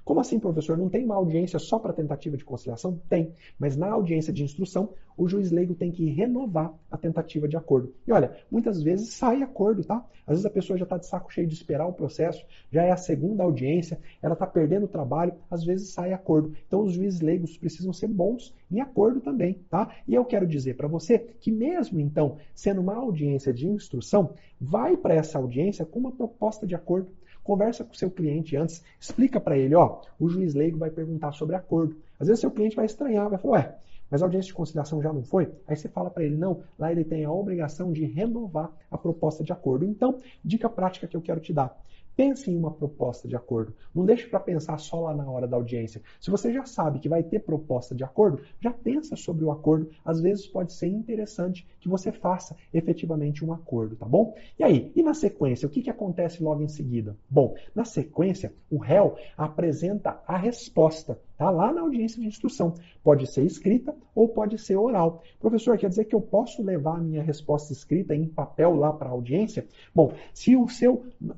Como assim, professor? Não tem uma audiência só para tentativa de conciliação? Tem. Mas na audiência de instrução, o juiz leigo tem que renovar a tentativa de acordo. E olha, muitas vezes sai acordo, tá? Às vezes a pessoa já está de saco cheio de esperar o processo, já é a segunda audiência, ela está perdendo o trabalho, às vezes sai acordo. Então os juízes leigos precisam ser bons em acordo também, tá? E eu quero dizer para você que mesmo então, sendo uma audiência de instrução, vai para essa audiência com uma proposta de acordo. Conversa com o seu cliente antes, explica para ele, ó, o juiz leigo vai perguntar sobre acordo. Às vezes seu cliente vai estranhar, vai falar, mas a audiência de conciliação já não foi? Aí você fala para ele, não, lá ele tem a obrigação de renovar a proposta de acordo. Então, dica prática que eu quero te dar. Pense em uma proposta de acordo. Não deixe para pensar só lá na hora da audiência. Se você já sabe que vai ter proposta de acordo, já pensa sobre o acordo. Às vezes pode ser interessante que você faça efetivamente um acordo, tá bom? E aí, e na sequência, o que acontece logo em seguida? Bom, na sequência, o réu apresenta a resposta, tá? Lá na audiência de instrução. Pode ser escrita ou pode ser oral. Professor, quer dizer que eu posso levar a minha resposta escrita em papel lá para a audiência? Bom, se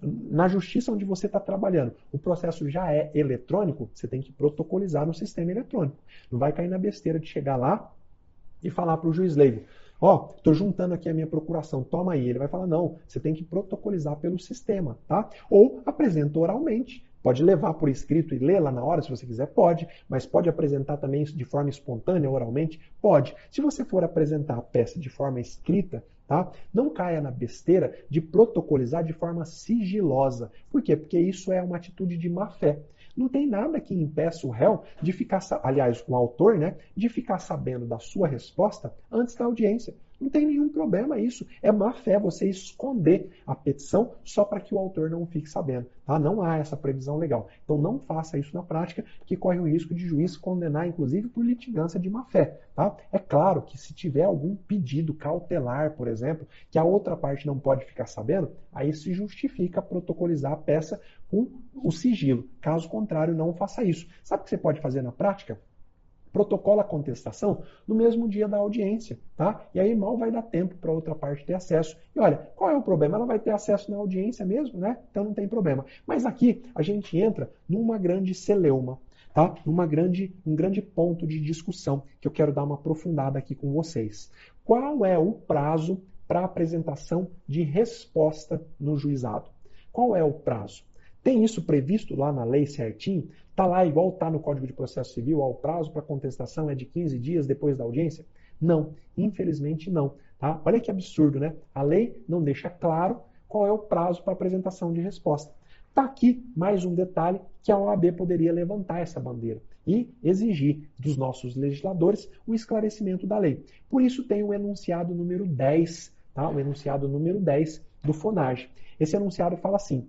na justiça onde você está trabalhando, o processo já é eletrônico, você tem que protocolizar no sistema eletrônico. Não vai cair na besteira de chegar lá e falar para o juiz leigo, estou juntando aqui a minha procuração, toma aí. Ele vai falar, não, você tem que protocolizar pelo sistema, tá? Ou apresenta oralmente. Pode levar por escrito e ler lá na hora, se você quiser, pode. Mas pode apresentar também de forma espontânea, oralmente? Pode. Se você for apresentar a peça de forma escrita, tá? Não caia na besteira de protocolizar de forma sigilosa. Por quê? Porque isso é uma atitude de má fé. Não tem nada que impeça o réu de ficar, aliás, o autor, né, de ficar sabendo da sua resposta antes da audiência. Não tem nenhum problema isso. É má fé você esconder a petição só para que o autor não fique sabendo. Tá? Não há essa previsão legal. Então não faça isso na prática, que corre o risco de juiz condenar, inclusive, por litigância de má fé. Tá? É claro que se tiver algum pedido cautelar, por exemplo, que a outra parte não pode ficar sabendo, aí se justifica protocolizar a peça com o sigilo. Caso contrário, não faça isso. Sabe o que você pode fazer na prática? Protocola a contestação no mesmo dia da audiência, tá? E aí mal vai dar tempo para outra parte ter acesso. E olha, qual é o problema? Ela vai ter acesso na audiência mesmo, né? Então não tem problema. Mas aqui a gente entra numa grande celeuma, tá? Um grande ponto de discussão que eu quero dar uma aprofundada aqui com vocês. Qual é o prazo para apresentação de resposta no juizado? Qual é o prazo? Tem isso previsto lá na lei certinho? Está lá igual está no Código de Processo Civil, o prazo para contestação é de 15 dias depois da audiência? Não, infelizmente não. Tá? Olha que absurdo, né? A lei não deixa claro qual é o prazo para apresentação de resposta. Está aqui mais um detalhe que a OAB poderia levantar essa bandeira e exigir dos nossos legisladores o esclarecimento da lei. Por isso tem o enunciado número 10, tá? O enunciado número 10 do FONAGE. Esse enunciado fala assim: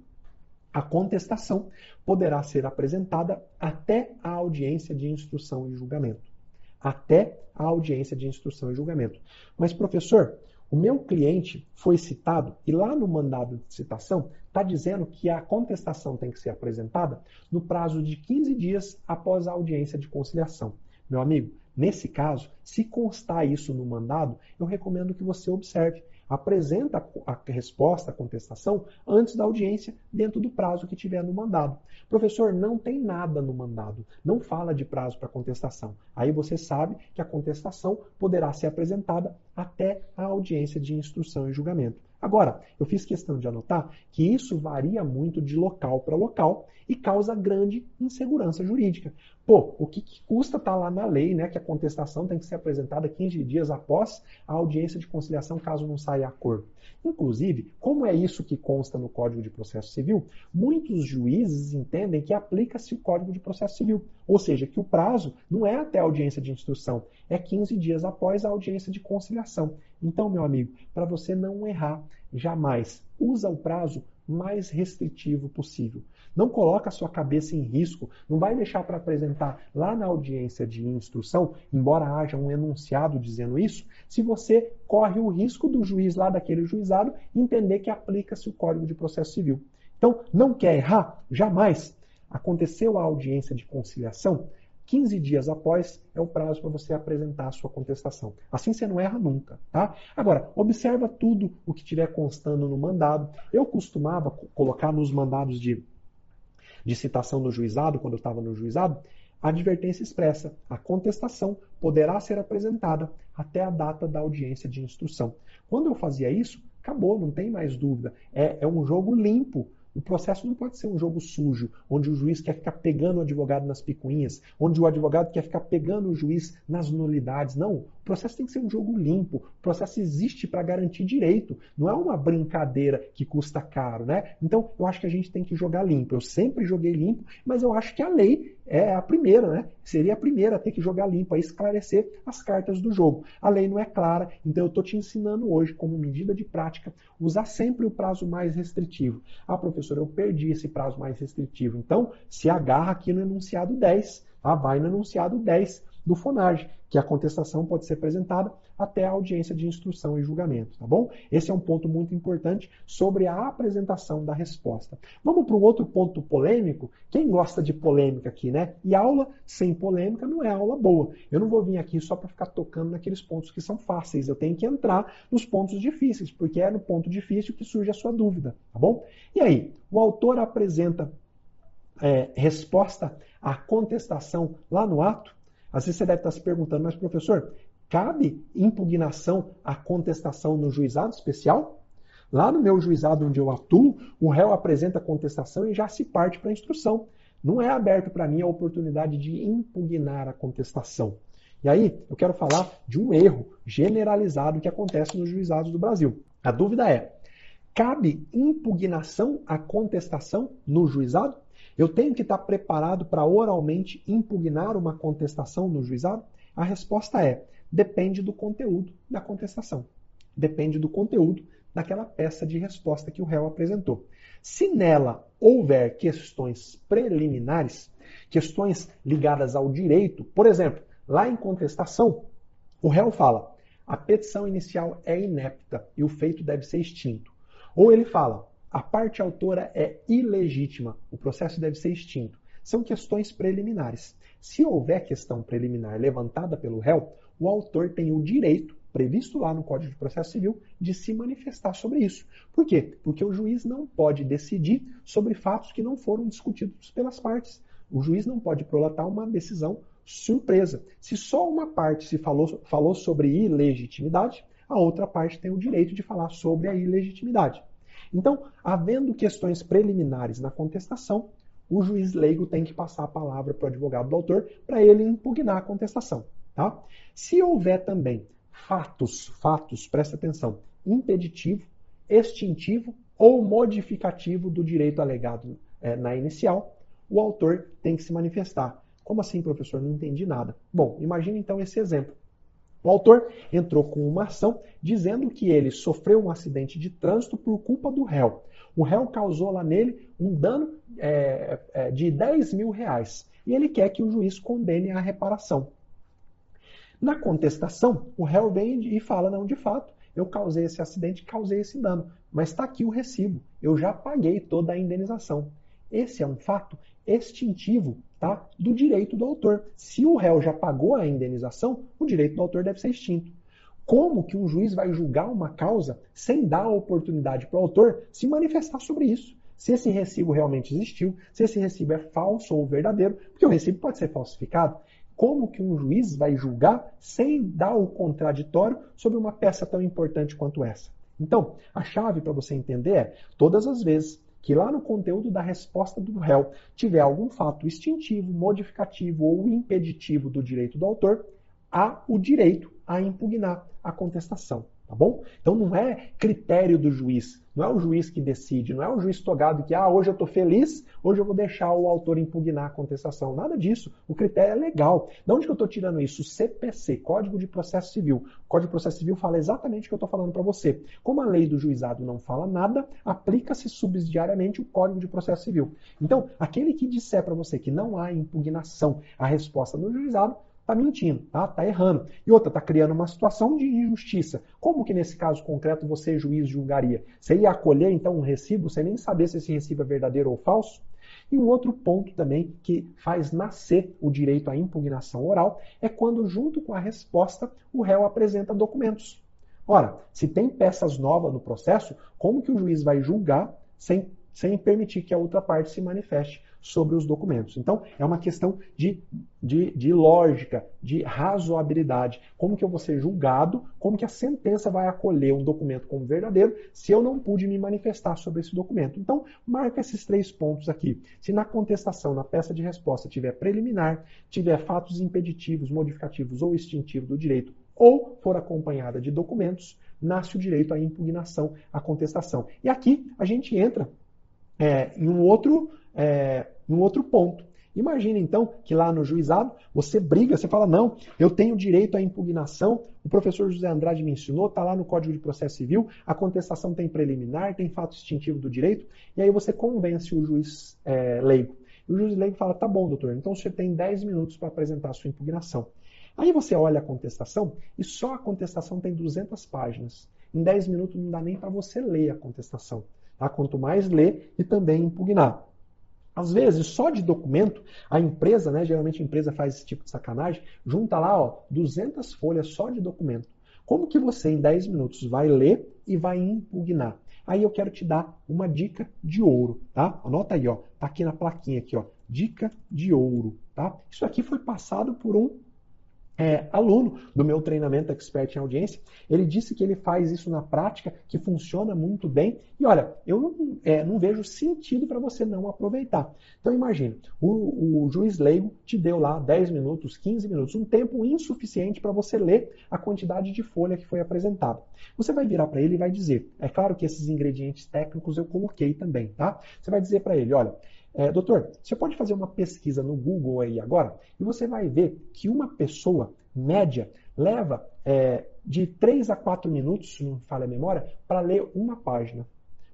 A contestação poderá ser apresentada até a audiência de instrução e julgamento. Até a audiência de instrução e julgamento. Mas, professor, o meu cliente foi citado e lá no mandado de citação está dizendo que a contestação tem que ser apresentada no prazo de 15 dias após a audiência de conciliação. Meu amigo, nesse caso, se constar isso no mandado, eu recomendo que você observe. Apresenta a resposta, a contestação, antes da audiência, dentro do prazo que tiver no mandado. Professor, não tem nada no mandado, não fala de prazo para contestação. Aí você sabe que a contestação poderá ser apresentada até a audiência de instrução e julgamento. Agora, eu fiz questão de anotar que isso varia muito de local para local e causa grande insegurança jurídica. Pô, o que custa estar lá na lei, né, que a contestação tem que ser apresentada 15 dias após a audiência de conciliação, caso não saia acordo? Inclusive, como é isso que consta no Código de Processo Civil, muitos juízes entendem que aplica-se o Código de Processo Civil, ou seja, que o prazo não é até a audiência de instrução, é 15 dias após a audiência de conciliação. Então, meu amigo, para você não errar, jamais usa o prazo mais restritivo possível. Não coloca a sua cabeça em risco, não vai deixar para apresentar lá na audiência de instrução, embora haja um enunciado dizendo isso, se você corre o risco do juiz lá daquele juizado entender que aplica-se o Código de Processo Civil. Então, não quer errar? Jamais. Aconteceu a audiência de conciliação, 15 dias após é o prazo para você apresentar a sua contestação. Assim você não erra nunca, tá? Agora, observa tudo o que estiver constando no mandado. Eu costumava colocar nos mandados de citação no juizado, quando eu estava no juizado, a advertência expressa. A contestação poderá ser apresentada até a data da audiência de instrução. Quando eu fazia isso, acabou, não tem mais dúvida. É um jogo limpo. O processo não pode ser um jogo sujo, onde o juiz quer ficar pegando o advogado nas picuinhas, onde o advogado quer ficar pegando o juiz nas nulidades. Não, o processo tem que ser um jogo limpo. O processo existe para garantir direito. Não é uma brincadeira que custa caro, né? Então, eu acho que a gente tem que jogar limpo. Eu sempre joguei limpo, mas eu acho que a lei é a primeira, né? Seria a primeira a ter que jogar limpo, a esclarecer as cartas do jogo. A lei não é clara, então eu estou te ensinando hoje, como medida de prática, usar sempre o prazo mais restritivo. Ah, professor, eu perdi esse prazo mais restritivo. Então, se agarra aqui no enunciado 10, tá? Vai no enunciado 10 do FONAGE, que a contestação pode ser apresentada até a audiência de instrução e julgamento, tá bom? Esse é um ponto muito importante sobre a apresentação da resposta. Vamos para um outro ponto polêmico. Quem gosta de polêmica aqui, né? E aula sem polêmica não é aula boa. Eu não vou vir aqui só para ficar tocando naqueles pontos que são fáceis. Eu tenho que entrar nos pontos difíceis, porque é no ponto difícil que surge a sua dúvida, tá bom? E aí, o autor apresenta resposta à contestação lá no ato? Às vezes você deve estar se perguntando, mas professor, cabe impugnação à contestação no juizado especial? Lá no meu juizado onde eu atuo, o réu apresenta a contestação e já se parte para a instrução. Não é aberto para mim a oportunidade de impugnar a contestação. E aí, eu quero falar de um erro generalizado que acontece nos juizados do Brasil. A dúvida é, cabe impugnação à contestação no juizado? Eu tenho que estar preparado para oralmente impugnar uma contestação no juizado? A resposta é, depende do conteúdo da contestação. Depende do conteúdo daquela peça de resposta que o réu apresentou. Se nela houver questões preliminares, questões ligadas ao direito, por exemplo, lá em contestação, o réu fala, a petição inicial é inepta e o feito deve ser extinto. Ou ele fala, a parte autora é ilegítima, o processo deve ser extinto. São questões preliminares. Se houver questão preliminar levantada pelo réu, o autor tem o direito, previsto lá no Código de Processo Civil, de se manifestar sobre isso. Por quê? Porque o juiz não pode decidir sobre fatos que não foram discutidos pelas partes. O juiz não pode prolatar uma decisão surpresa. Se só uma parte se falou sobre ilegitimidade, a outra parte tem o direito de falar sobre a ilegitimidade. Então, havendo questões preliminares na contestação, o juiz leigo tem que passar a palavra para o advogado do autor para ele impugnar a contestação. Tá? Se houver também fatos, presta atenção, impeditivo, extintivo ou modificativo do direito alegado na inicial, o autor tem que se manifestar. Como assim, professor? Não entendi nada. Bom, imagine então esse exemplo. O autor entrou com uma ação dizendo que ele sofreu um acidente de trânsito por culpa do réu. O réu causou lá nele um dano de 10 mil reais e ele quer que o juiz condene a reparação. Na contestação, o réu vem e fala, não, de fato, eu causei esse acidente, causei esse dano, mas está aqui o recibo, eu já paguei toda a indenização. Esse é um fato extintivo, tá, do direito do autor. Se o réu já pagou a indenização, o direito do autor deve ser extinto. Como que um juiz vai julgar uma causa sem dar a oportunidade para o autor se manifestar sobre isso? Se esse recibo realmente existiu, se esse recibo é falso ou verdadeiro, porque o recibo pode ser falsificado. Como que um juiz vai julgar sem dar o contraditório sobre uma peça tão importante quanto essa? Então, a chave para você entender é, todas as vezes que lá no conteúdo da resposta do réu tiver algum fato extintivo, modificativo ou impeditivo do direito do autor, há o direito a impugnar a contestação. Tá bom? Então não é critério do juiz, não é o juiz que decide, não é o juiz togado que, hoje eu estou feliz, hoje eu vou deixar o autor impugnar a contestação. Nada disso. O critério é legal. De onde que eu estou tirando isso? CPC, Código de Processo Civil. O Código de Processo Civil fala exatamente o que eu estou falando para você. Como a lei do juizado não fala nada, aplica-se subsidiariamente o Código de Processo Civil. Então, aquele que disser para você que não há impugnação à resposta no juizado, está mentindo, tá errando. E outra, está criando uma situação de injustiça. Como que nesse caso concreto você, juiz, julgaria? Você ia acolher então um recibo sem nem saber se esse recibo é verdadeiro ou falso? E um outro ponto também que faz nascer o direito à impugnação oral é quando, junto com a resposta, o réu apresenta documentos. Ora, se tem peças novas no processo, como que o juiz vai julgar sem permitir que a outra parte se manifeste sobre os documentos? Então, é uma questão de lógica, de razoabilidade. Como que eu vou ser julgado, como que a sentença vai acolher um documento como verdadeiro se eu não pude me manifestar sobre esse documento? Então, marca esses 3 pontos aqui. Se na contestação, na peça de resposta, tiver preliminar, tiver fatos impeditivos, modificativos ou extintivos do direito, ou for acompanhada de documentos, nasce o direito à impugnação, à contestação. E aqui a gente entra em um outro ponto. Imagina então que lá no juizado você briga, você fala, não, eu tenho direito à impugnação, o professor José Andrade me ensinou, está lá no Código de Processo Civil, a contestação tem preliminar, tem fato extintivo do direito, e aí você convence o juiz leigo. E o juiz leigo fala, tá bom, doutor, então você tem 10 minutos para apresentar a sua impugnação. Aí você olha a contestação e só a contestação tem 200 páginas. Em 10 minutos não dá nem para você ler a contestação. Tá? Quanto mais ler e também impugnar. Às vezes, só de documento, a empresa, geralmente a empresa faz esse tipo de sacanagem, junta lá 200 folhas só de documento. Como que você, em 10 minutos, vai ler e vai impugnar? Aí eu quero te dar uma dica de ouro, tá? Anota aí, tá aqui na plaquinha aqui, dica de ouro, tá? Isso aqui foi passado por um aluno do meu treinamento Expert em Audiência. Ele disse que ele faz isso na prática, que funciona muito bem. E olha, eu não vejo sentido para você não aproveitar. Então imagine, o juiz leigo te deu lá 10 minutos, 15 minutos, um tempo insuficiente para você ler a quantidade de folha que foi apresentada. Você vai virar para ele e vai dizer, é claro que esses ingredientes técnicos eu coloquei também, tá? Você vai dizer para ele, olha, doutor, você pode fazer uma pesquisa no Google aí agora e você vai ver que uma pessoa média leva de 3 a 4 minutos, se não me falha a memória, para ler uma página.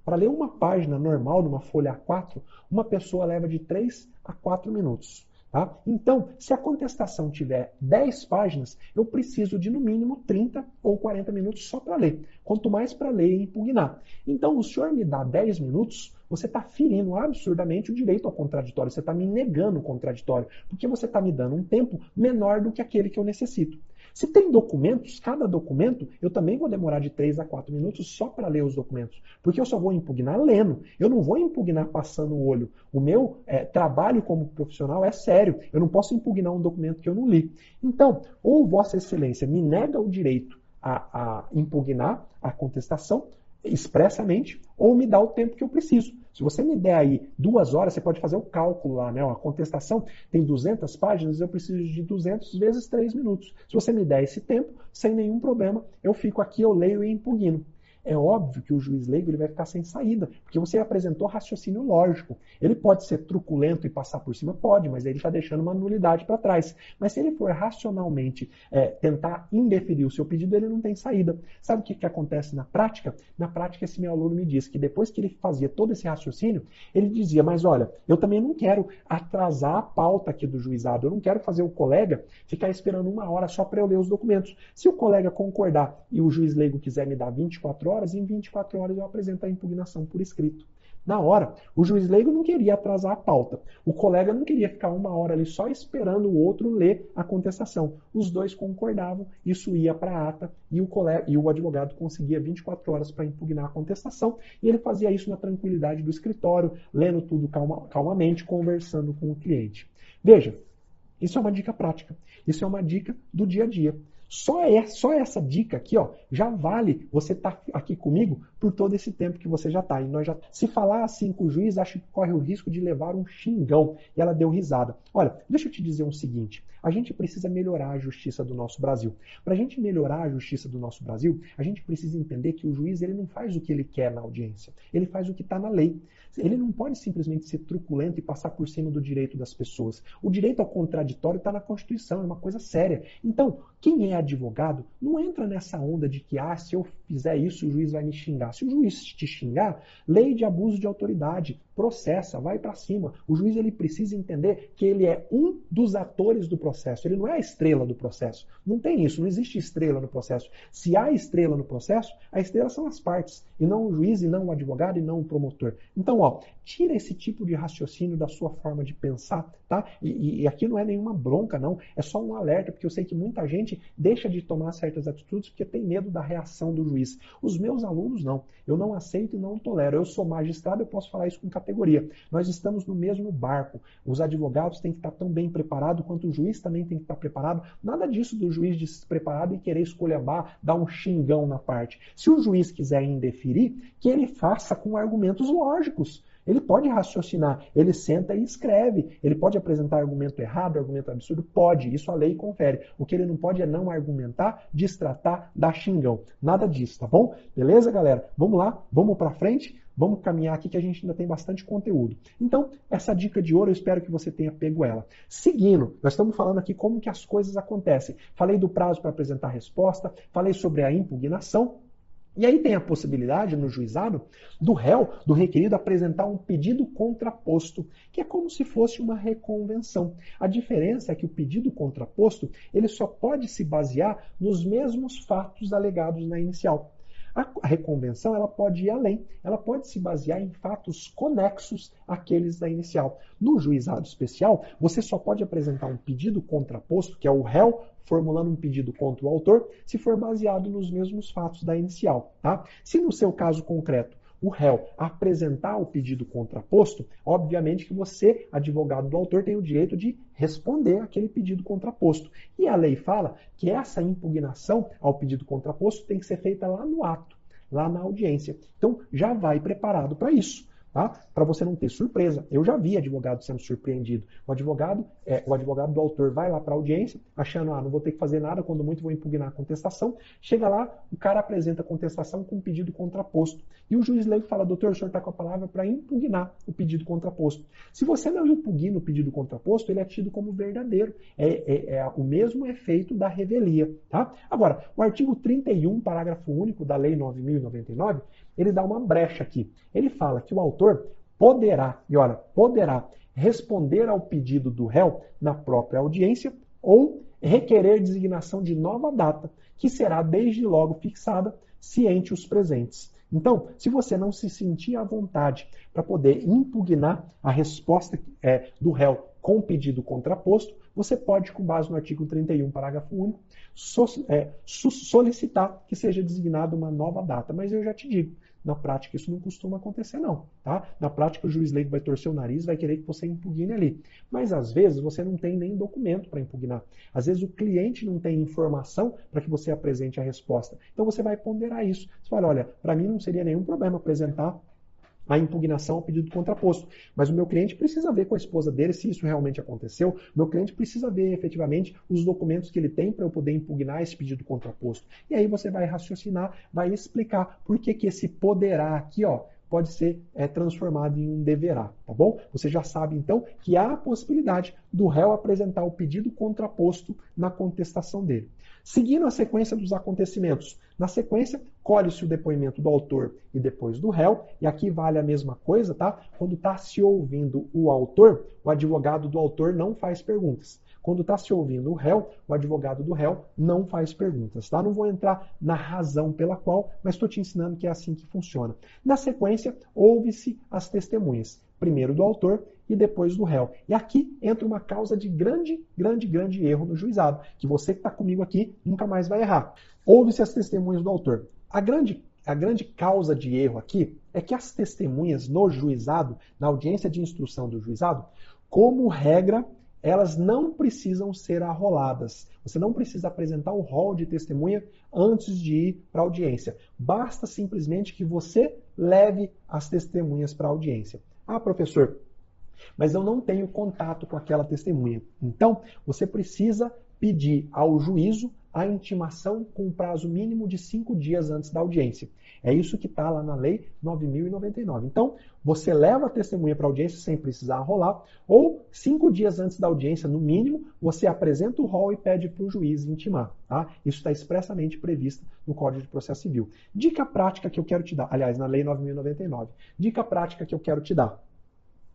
Para ler uma página normal, numa folha A4, uma pessoa leva de 3 a 4 minutos. Tá? Então, se a contestação tiver 10 páginas, eu preciso de no mínimo 30 ou 40 minutos só para ler. Quanto mais para ler e impugnar. Então, o senhor me dá 10 minutos, você está ferindo absurdamente o direito ao contraditório. Você está me negando o contraditório, porque você está me dando um tempo menor do que aquele que eu necessito. Se tem documentos, cada documento, eu também vou demorar de 3 a 4 minutos só para ler os documentos. Porque eu só vou impugnar lendo. Eu não vou impugnar passando o olho. O meu trabalho como profissional é sério. Eu não posso impugnar um documento que eu não li. Então, ou Vossa Excelência me nega o direito a impugnar a contestação expressamente, ou me dá o tempo que eu preciso. Se você me der aí 2 horas, você pode fazer o cálculo lá, A contestação tem 200 páginas, eu preciso de 200 vezes 3 minutos. Se você me der esse tempo, sem nenhum problema, eu fico aqui, eu leio e impugno. é óbvio que o juiz leigo ele vai ficar sem saída, porque você apresentou raciocínio lógico. Ele pode ser truculento e passar por cima? Pode, mas ele está deixando uma nulidade para trás. Mas se ele for racionalmente tentar indeferir o seu pedido, ele não tem saída. Sabe o que acontece na prática? Na prática, esse meu aluno me disse que depois que ele fazia todo esse raciocínio, ele dizia, mas olha, eu também não quero atrasar a pauta aqui do juizado, eu não quero fazer o colega ficar esperando 1 hora só para eu ler os documentos. Se o colega concordar e o juiz leigo quiser me dar 24 horas, em 24 horas eu apresento a impugnação por escrito. Na hora, o juiz leigo não queria atrasar a pauta. O colega não queria ficar 1 hora ali só esperando o outro ler a contestação. Os dois concordavam, isso ia para a ata e o advogado conseguia 24 horas para impugnar a contestação e ele fazia isso na tranquilidade do escritório, lendo tudo calmamente, conversando com o cliente. Veja, isso é uma dica prática. Isso é uma dica do dia a dia. Só essa dica aqui, ó, já vale você estar aqui comigo por todo esse tempo que você já está. Se falar assim com o juiz, acho que corre o risco de levar um xingão. E ela deu risada. Olha, deixa eu te dizer o seguinte. A gente precisa melhorar a justiça do nosso Brasil. Para a gente melhorar a justiça do nosso Brasil, a gente precisa entender que o juiz ele não faz o que ele quer na audiência. Ele faz o que está na lei. Ele não pode simplesmente ser truculento e passar por cima do direito das pessoas. O direito ao contraditório está na Constituição, é uma coisa séria. Então, quem é advogado não entra nessa onda de que, se eu fizer isso, o juiz vai me xingar. Se o juiz te xingar, lei de abuso de autoridade, processa, vai para cima. O juiz ele precisa entender que ele é um dos atores do processo, ele não é a estrela do processo. Não tem isso, não existe estrela no processo. Se há estrela no processo, a estrela são as partes, e não o juiz, e não o advogado, e não o promotor. Então, tira esse tipo de raciocínio da sua forma de pensar, tá? E aqui não é nenhuma bronca, não, é só um alerta, porque eu sei que muita gente deixa de tomar certas atitudes porque tem medo da reação do juiz. Os meus alunos não. Eu não aceito e não tolero. Eu sou magistrado, eu posso falar isso com categoria. Nós estamos no mesmo barco. Os advogados têm que estar tão bem preparados quanto o juiz também tem que estar preparado. Nada disso do juiz despreparado e querer esculhambar, dar um xingão na parte. Se o juiz quiser indeferir, que ele faça com argumentos lógicos. Ele pode raciocinar, ele senta e escreve. Ele pode apresentar argumento errado, argumento absurdo? Pode, isso a lei confere. O que ele não pode é não argumentar, destratar, dar xingão. Nada disso, tá bom? Beleza, galera? Vamos lá, vamos pra frente, vamos caminhar aqui que a gente ainda tem bastante conteúdo. Então, essa dica de ouro, eu espero que você tenha pego ela. Seguindo, nós estamos falando aqui como que as coisas acontecem. Falei do prazo para apresentar a resposta, falei sobre a impugnação. E aí tem a possibilidade, no juizado, do réu, do requerido, apresentar um pedido contraposto, que é como se fosse uma reconvenção. A diferença é que o pedido contraposto ele só pode se basear nos mesmos fatos alegados na inicial. A reconvenção ela pode ir além, ela pode se basear em fatos conexos àqueles da inicial. No juizado especial, você só pode apresentar um pedido contraposto, que é o réu formulando um pedido contra o autor, se for baseado nos mesmos fatos da inicial. Tá? Se no seu caso concreto o réu apresentar o pedido contraposto, obviamente que você, advogado do autor, tem o direito de responder aquele pedido contraposto. E a lei fala que essa impugnação ao pedido contraposto tem que ser feita lá no ato, lá na audiência. Então, já vai preparado para isso. Tá? Para você não ter surpresa. Eu já vi advogado sendo surpreendido. O advogado do autor vai lá para a audiência, achando, não vou ter que fazer nada, quando muito vou impugnar a contestação. Chega lá, o cara apresenta a contestação com um pedido contraposto. E o juiz leigo fala, doutor, o senhor está com a palavra para impugnar o pedido contraposto. Se você não impugna o pedido contraposto, ele é tido como verdadeiro. É o mesmo efeito da revelia. Tá? Agora, o artigo 31, parágrafo único da Lei 9.099, ele dá uma brecha aqui. Ele fala que o autor poderá responder ao pedido do réu na própria audiência ou requerer designação de nova data, que será desde logo fixada, ciente os presentes. Então, se você não se sentir à vontade para poder impugnar a resposta do réu com pedido contraposto, você pode, com base no artigo 31, parágrafo único, solicitar que seja designada uma nova data. Mas eu já te digo, na prática isso não costuma acontecer não. Tá? Na prática o juiz leigo vai torcer o nariz, vai querer que você impugne ali. Mas às vezes você não tem nem documento para impugnar. Às vezes o cliente não tem informação para que você apresente a resposta. Então você vai ponderar isso. Você fala, olha, para mim não seria nenhum problema apresentar a impugnação ao pedido contraposto. Mas o meu cliente precisa ver com a esposa dele se isso realmente aconteceu. O meu cliente precisa ver efetivamente os documentos que ele tem para eu poder impugnar esse pedido contraposto. E aí você vai raciocinar, vai explicar por que esse poderá aqui, ó, pode ser transformado em um deverá, tá bom? Você já sabe, então, que há a possibilidade do réu apresentar o pedido contraposto na contestação dele. Seguindo a sequência dos acontecimentos, na sequência, colhe-se o depoimento do autor e depois do réu, e aqui vale a mesma coisa, tá? Quando está se ouvindo o autor, o advogado do autor não faz perguntas. Quando está se ouvindo o réu, o advogado do réu não faz perguntas, tá? Não vou entrar na razão pela qual, mas estou te ensinando que é assim que funciona. Na sequência, ouve-se as testemunhas, primeiro do autor e depois do réu. E aqui entra uma causa de grande erro no juizado, que você que está comigo aqui nunca mais vai errar. Ouve-se as testemunhas do autor. A grande causa de erro aqui é que as testemunhas no juizado, na audiência de instrução do juizado, como regra, elas não precisam ser arroladas. Você não precisa apresentar o rol de testemunha antes de ir para a audiência. Basta simplesmente que você leve as testemunhas para a audiência. Ah, professor, mas eu não tenho contato com aquela testemunha. Então, você precisa pedir ao juízo a intimação com um prazo mínimo de 5 dias antes da audiência. É isso que está lá na Lei 9.099. Então, você leva a testemunha para a audiência sem precisar arrolar, ou 5 dias antes da audiência, no mínimo, você apresenta o rol e pede para o juiz intimar. Tá? Isso está expressamente previsto no Código de Processo Civil. Dica prática que eu quero te dar, aliás, na Lei 9.099. Dica prática que eu quero te dar.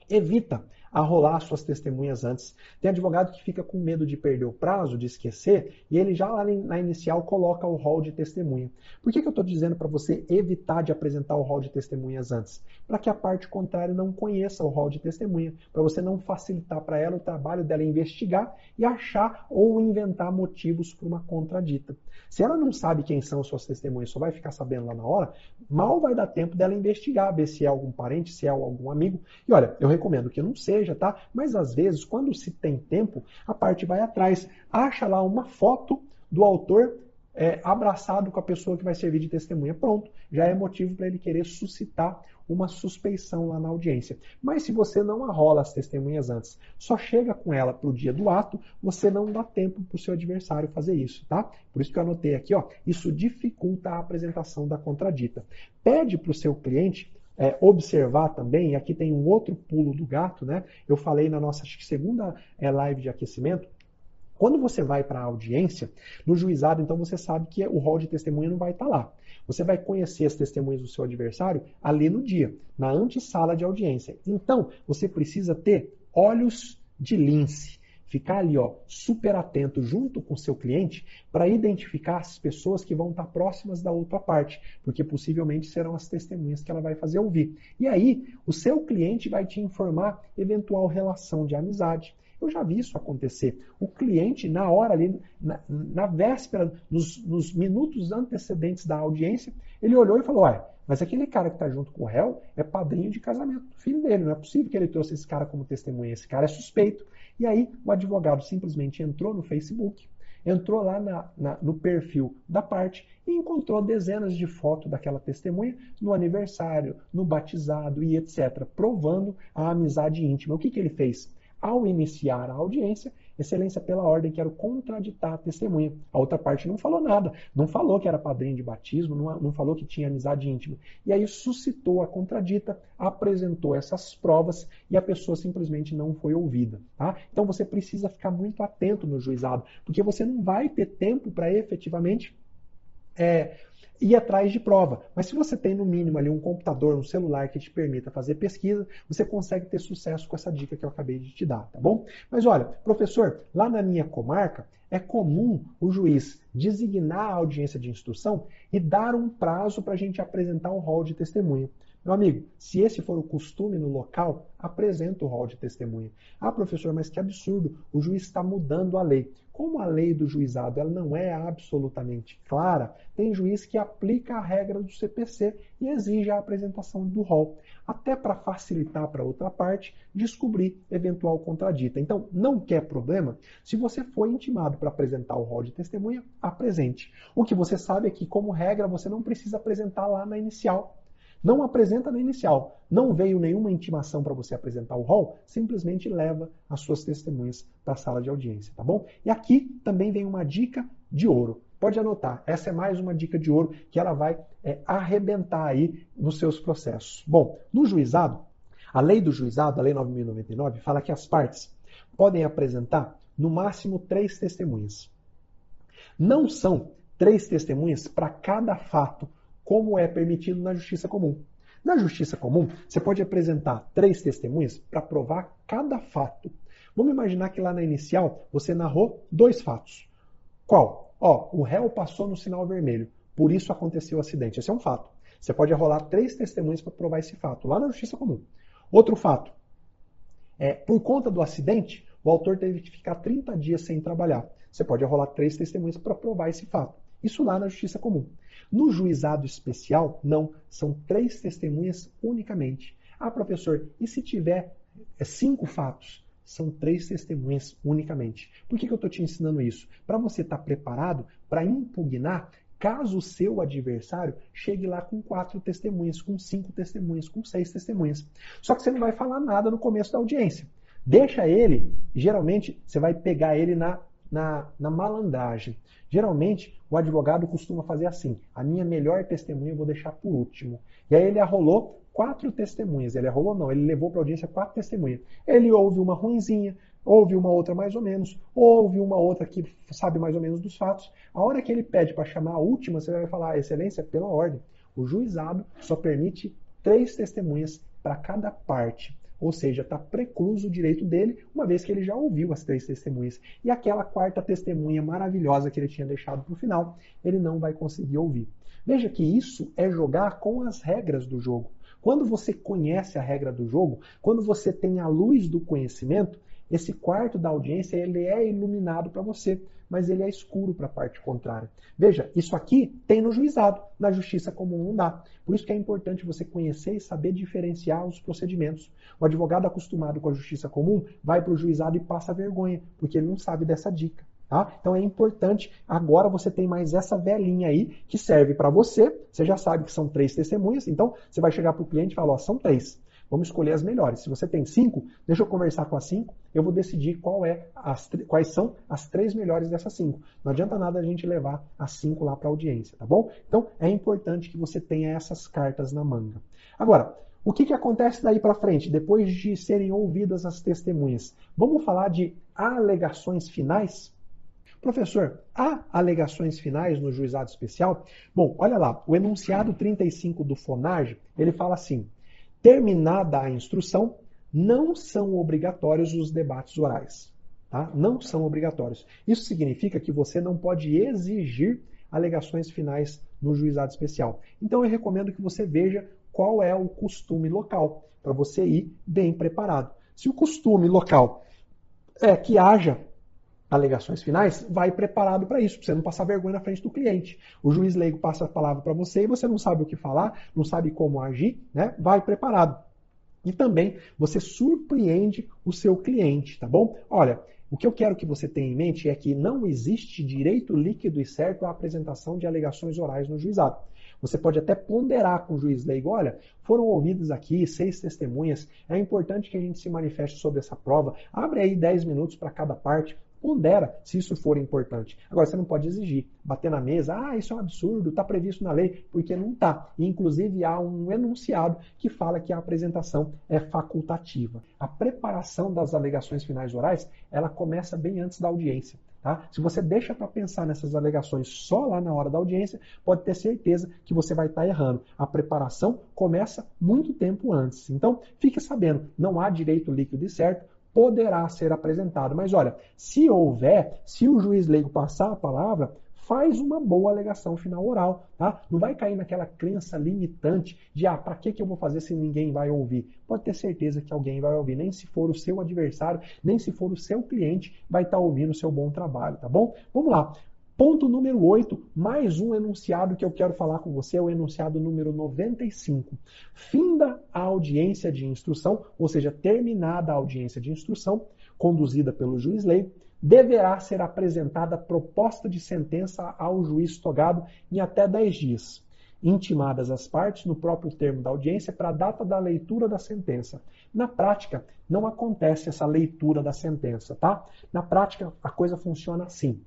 Evita arrolar suas testemunhas antes. Tem advogado que fica com medo de perder o prazo, de esquecer, e ele já lá na inicial coloca o rol de testemunha. Por que eu estou dizendo para você evitar de apresentar o rol de testemunhas antes? Para que a parte contrária não conheça o rol de testemunha, para você não facilitar para ela o trabalho dela investigar e achar ou inventar motivos para uma contradita. Se ela não sabe quem são suas testemunhas, só vai ficar sabendo lá na hora, mal vai dar tempo dela investigar, ver se é algum parente, se é algum amigo. E olha, eu recomendo que não seja, tá? Mas às vezes, quando se tem tempo, a parte vai atrás. Acha lá uma foto do autor abraçado com a pessoa que vai servir de testemunha. Pronto, já é motivo para ele querer suscitar uma suspeição lá na audiência. Mas se você não arrola as testemunhas antes, só chega com ela para o dia do ato, você não dá tempo para o seu adversário fazer isso, tá? Por isso que eu anotei aqui, ó, isso dificulta a apresentação da contradita. Pede para o seu cliente observar também, e aqui tem um outro pulo do gato, né? Eu falei na nossa segunda live de aquecimento, quando você vai para a audiência, no juizado, então você sabe que o rol de testemunha não vai estar lá. Você vai conhecer as testemunhas do seu adversário ali no dia, na antessala de audiência. Então, você precisa ter olhos de lince. Ficar ali, ó, super atento junto com o seu cliente para identificar as pessoas que vão estar próximas da outra parte, porque possivelmente serão as testemunhas que ela vai fazer ouvir. E aí, o seu cliente vai te informar eventual relação de amizade. Eu já vi isso acontecer. O cliente, na hora ali, na véspera, nos minutos antecedentes da audiência, ele olhou e falou, olha, mas aquele cara que está junto com o réu é padrinho de casamento do filho dele. Não é possível que ele trouxe esse cara como testemunha. Esse cara é suspeito. E aí o advogado simplesmente entrou no Facebook, entrou lá no perfil da parte e encontrou dezenas de fotos daquela testemunha no aniversário, no batizado e etc., provando a amizade íntima. O que ele fez? Ao iniciar a audiência, excelência pela ordem, quero contraditar a testemunha. A outra parte não falou nada, não falou que era padrinho de batismo, não falou que tinha amizade íntima. E aí suscitou a contradita, apresentou essas provas e a pessoa simplesmente não foi ouvida. Tá? Então você precisa ficar muito atento no juizado, porque você não vai ter tempo para efetivamente ir atrás de prova. Mas se você tem no mínimo ali um computador, um celular que te permita fazer pesquisa, você consegue ter sucesso com essa dica que eu acabei de te dar, tá bom? Mas olha, professor, lá na minha comarca é comum o juiz designar a audiência de instrução e dar um prazo para a gente apresentar um rol de testemunha. Meu amigo, se esse for o costume no local, apresenta o rol de testemunha. Ah, professor, mas que absurdo, o juiz está mudando a lei. Como a lei do juizado ela não é absolutamente clara, tem juiz que aplica a regra do CPC e exige a apresentação do rol, até para facilitar para outra parte descobrir eventual contradita. Então, não quer problema? Se você foi intimado para apresentar o rol de testemunha, apresente. O que você sabe é que, como regra, você não precisa apresentar lá na inicial. Não apresenta na inicial. Não veio nenhuma intimação para você apresentar o rol, simplesmente leva as suas testemunhas para a sala de audiência, tá bom? E aqui também vem uma dica de ouro. Pode anotar, essa é mais uma dica de ouro que ela vai arrebentar aí nos seus processos. Bom, no juizado, a lei do juizado, a lei 9.099, fala que as partes podem apresentar no máximo 3 testemunhas. Não são 3 testemunhas para cada fato, como é permitido na justiça comum. Na justiça comum, você pode apresentar 3 testemunhas para provar cada fato. Vamos imaginar que lá na inicial você narrou 2 fatos. Qual? O réu passou no sinal vermelho, por isso aconteceu o acidente. Esse é um fato. Você pode arrolar 3 testemunhas para provar esse fato, lá na justiça comum. Outro fato. Por conta do acidente, o autor teve que ficar 30 dias sem trabalhar. Você pode arrolar 3 testemunhas para provar esse fato. Isso lá na justiça comum. No juizado especial, não. São 3 testemunhas unicamente. Ah, professor, e se tiver 5 fatos? São 3 testemunhas unicamente. Por que eu estou te ensinando isso? Para você estar preparado para impugnar caso o seu adversário chegue lá com 4 testemunhas, com 5 testemunhas, com 6 testemunhas. Só que você não vai falar nada no começo da audiência. Deixa ele, geralmente você vai pegar ele na malandragem. Geralmente o advogado costuma fazer assim, a minha melhor testemunha eu vou deixar por último. E aí ele arrolou 4 testemunhas. Ele arrolou não, ele levou para a audiência 4 testemunhas. Ele ouve uma ruinzinha, ouve uma outra mais ou menos, ouve uma outra que sabe mais ou menos dos fatos. A hora que ele pede para chamar a última, você vai falar, excelência, pela ordem. O juizado só permite 3 testemunhas para cada parte. Ou seja, está precluso o direito dele, uma vez que ele já ouviu as 3 testemunhas. E aquela 4ª testemunha maravilhosa que ele tinha deixado para o final, ele não vai conseguir ouvir. Veja que isso é jogar com as regras do jogo. Quando você conhece a regra do jogo, quando você tem a luz do conhecimento, esse quarto da audiência ele é iluminado para você, mas ele é escuro para a parte contrária. Veja, isso aqui tem no juizado, na justiça comum não dá. Por isso que é importante você conhecer e saber diferenciar os procedimentos. O advogado acostumado com a justiça comum vai para o juizado e passa vergonha, porque ele não sabe dessa dica. Tá? Então é importante, agora você tem mais essa velinha aí que serve para você, você já sabe que são 3 testemunhas, então você vai chegar para o cliente e falar, são 3, vamos escolher as melhores. Se você tem 5, deixa eu conversar com as 5, eu vou decidir quais são as 3 melhores dessas 5. Não adianta nada a gente levar as 5 lá para a audiência, tá bom? Então é importante que você tenha essas cartas na manga. Agora, o que acontece daí para frente, depois de serem ouvidas as testemunhas? Vamos falar de alegações finais? Professor, há alegações finais no juizado especial? Bom, olha lá, o enunciado 35 do FONAGE, ele fala assim, terminada a instrução, não são obrigatórios os debates orais. Tá? Não são obrigatórios. Isso significa que você não pode exigir alegações finais no juizado especial. Então eu recomendo que você veja qual é o costume local, para você ir bem preparado. Se o costume local é que haja alegações finais, vai preparado para isso, para você não passar vergonha na frente do cliente. O juiz leigo passa a palavra para você e você não sabe o que falar, não sabe como agir, né? Vai preparado. E também você surpreende o seu cliente, tá bom? Olha, o que eu quero que você tenha em mente é que não existe direito líquido e certo à apresentação de alegações orais no juizado. Você pode até ponderar com o juiz leigo, olha, foram ouvidas aqui 6 testemunhas, é importante que a gente se manifeste sobre essa prova, abre aí 10 minutos para cada parte, pondera se isso for importante. Agora, você não pode exigir, bater na mesa, isso é um absurdo, está previsto na lei, porque não está. Inclusive, há um enunciado que fala que a apresentação é facultativa. A preparação das alegações finais orais, ela começa bem antes da audiência. Tá? Se você deixa para pensar nessas alegações só lá na hora da audiência, pode ter certeza que você vai estar errando. A preparação começa muito tempo antes. Então, fique sabendo, não há direito líquido e certo, poderá ser apresentado. Mas olha, se houver, se o juiz leigo passar a palavra, faz uma boa alegação final oral, tá? Não vai cair naquela crença limitante de, para que eu vou fazer se ninguém vai ouvir? Pode ter certeza que alguém vai ouvir, nem se for o seu adversário, nem se for o seu cliente, vai estar ouvindo o seu bom trabalho, tá bom? Vamos lá. Ponto número 8, mais um enunciado que eu quero falar com você, é o enunciado número 95. Finda a audiência de instrução, ou seja, terminada a audiência de instrução, conduzida pelo juiz leigo, deverá ser apresentada proposta de sentença ao juiz togado em até 10 dias. intimadas as partes no próprio termo da audiência para a data da leitura da sentença. Na prática, não acontece essa leitura da sentença, tá? Na prática, a coisa funciona assim.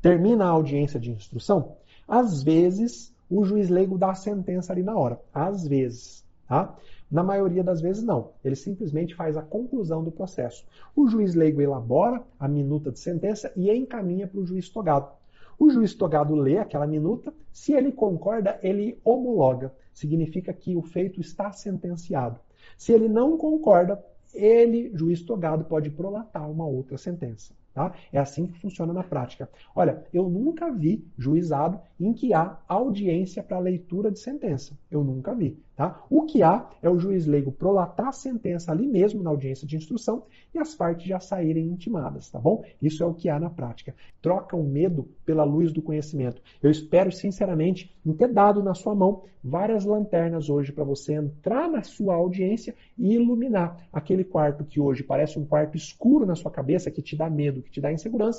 Termina a audiência de instrução, às vezes o juiz leigo dá a sentença ali na hora. Às vezes, tá? Na maioria das vezes, não. Ele simplesmente faz a conclusão do processo. O juiz leigo elabora a minuta de sentença e encaminha para o juiz togado. O juiz togado lê aquela minuta, se ele concorda, ele homologa. Significa que o feito está sentenciado. Se ele não concorda, ele, juiz togado, pode prolatar uma outra sentença. Tá? É assim que funciona na prática. Olha, eu nunca vi juizado em que há audiência para leitura de sentença. Eu nunca vi. Tá? O que há é o juiz leigo prolatar a sentença ali mesmo na audiência de instrução e as partes já saírem intimadas, tá bom? Isso é o que há na prática. Troca o medo pela luz do conhecimento. Eu espero sinceramente em ter dado na sua mão várias lanternas hoje para você entrar na sua audiência e iluminar aquele quarto que hoje parece um quarto escuro na sua cabeça, que te dá medo, que te dá insegurança,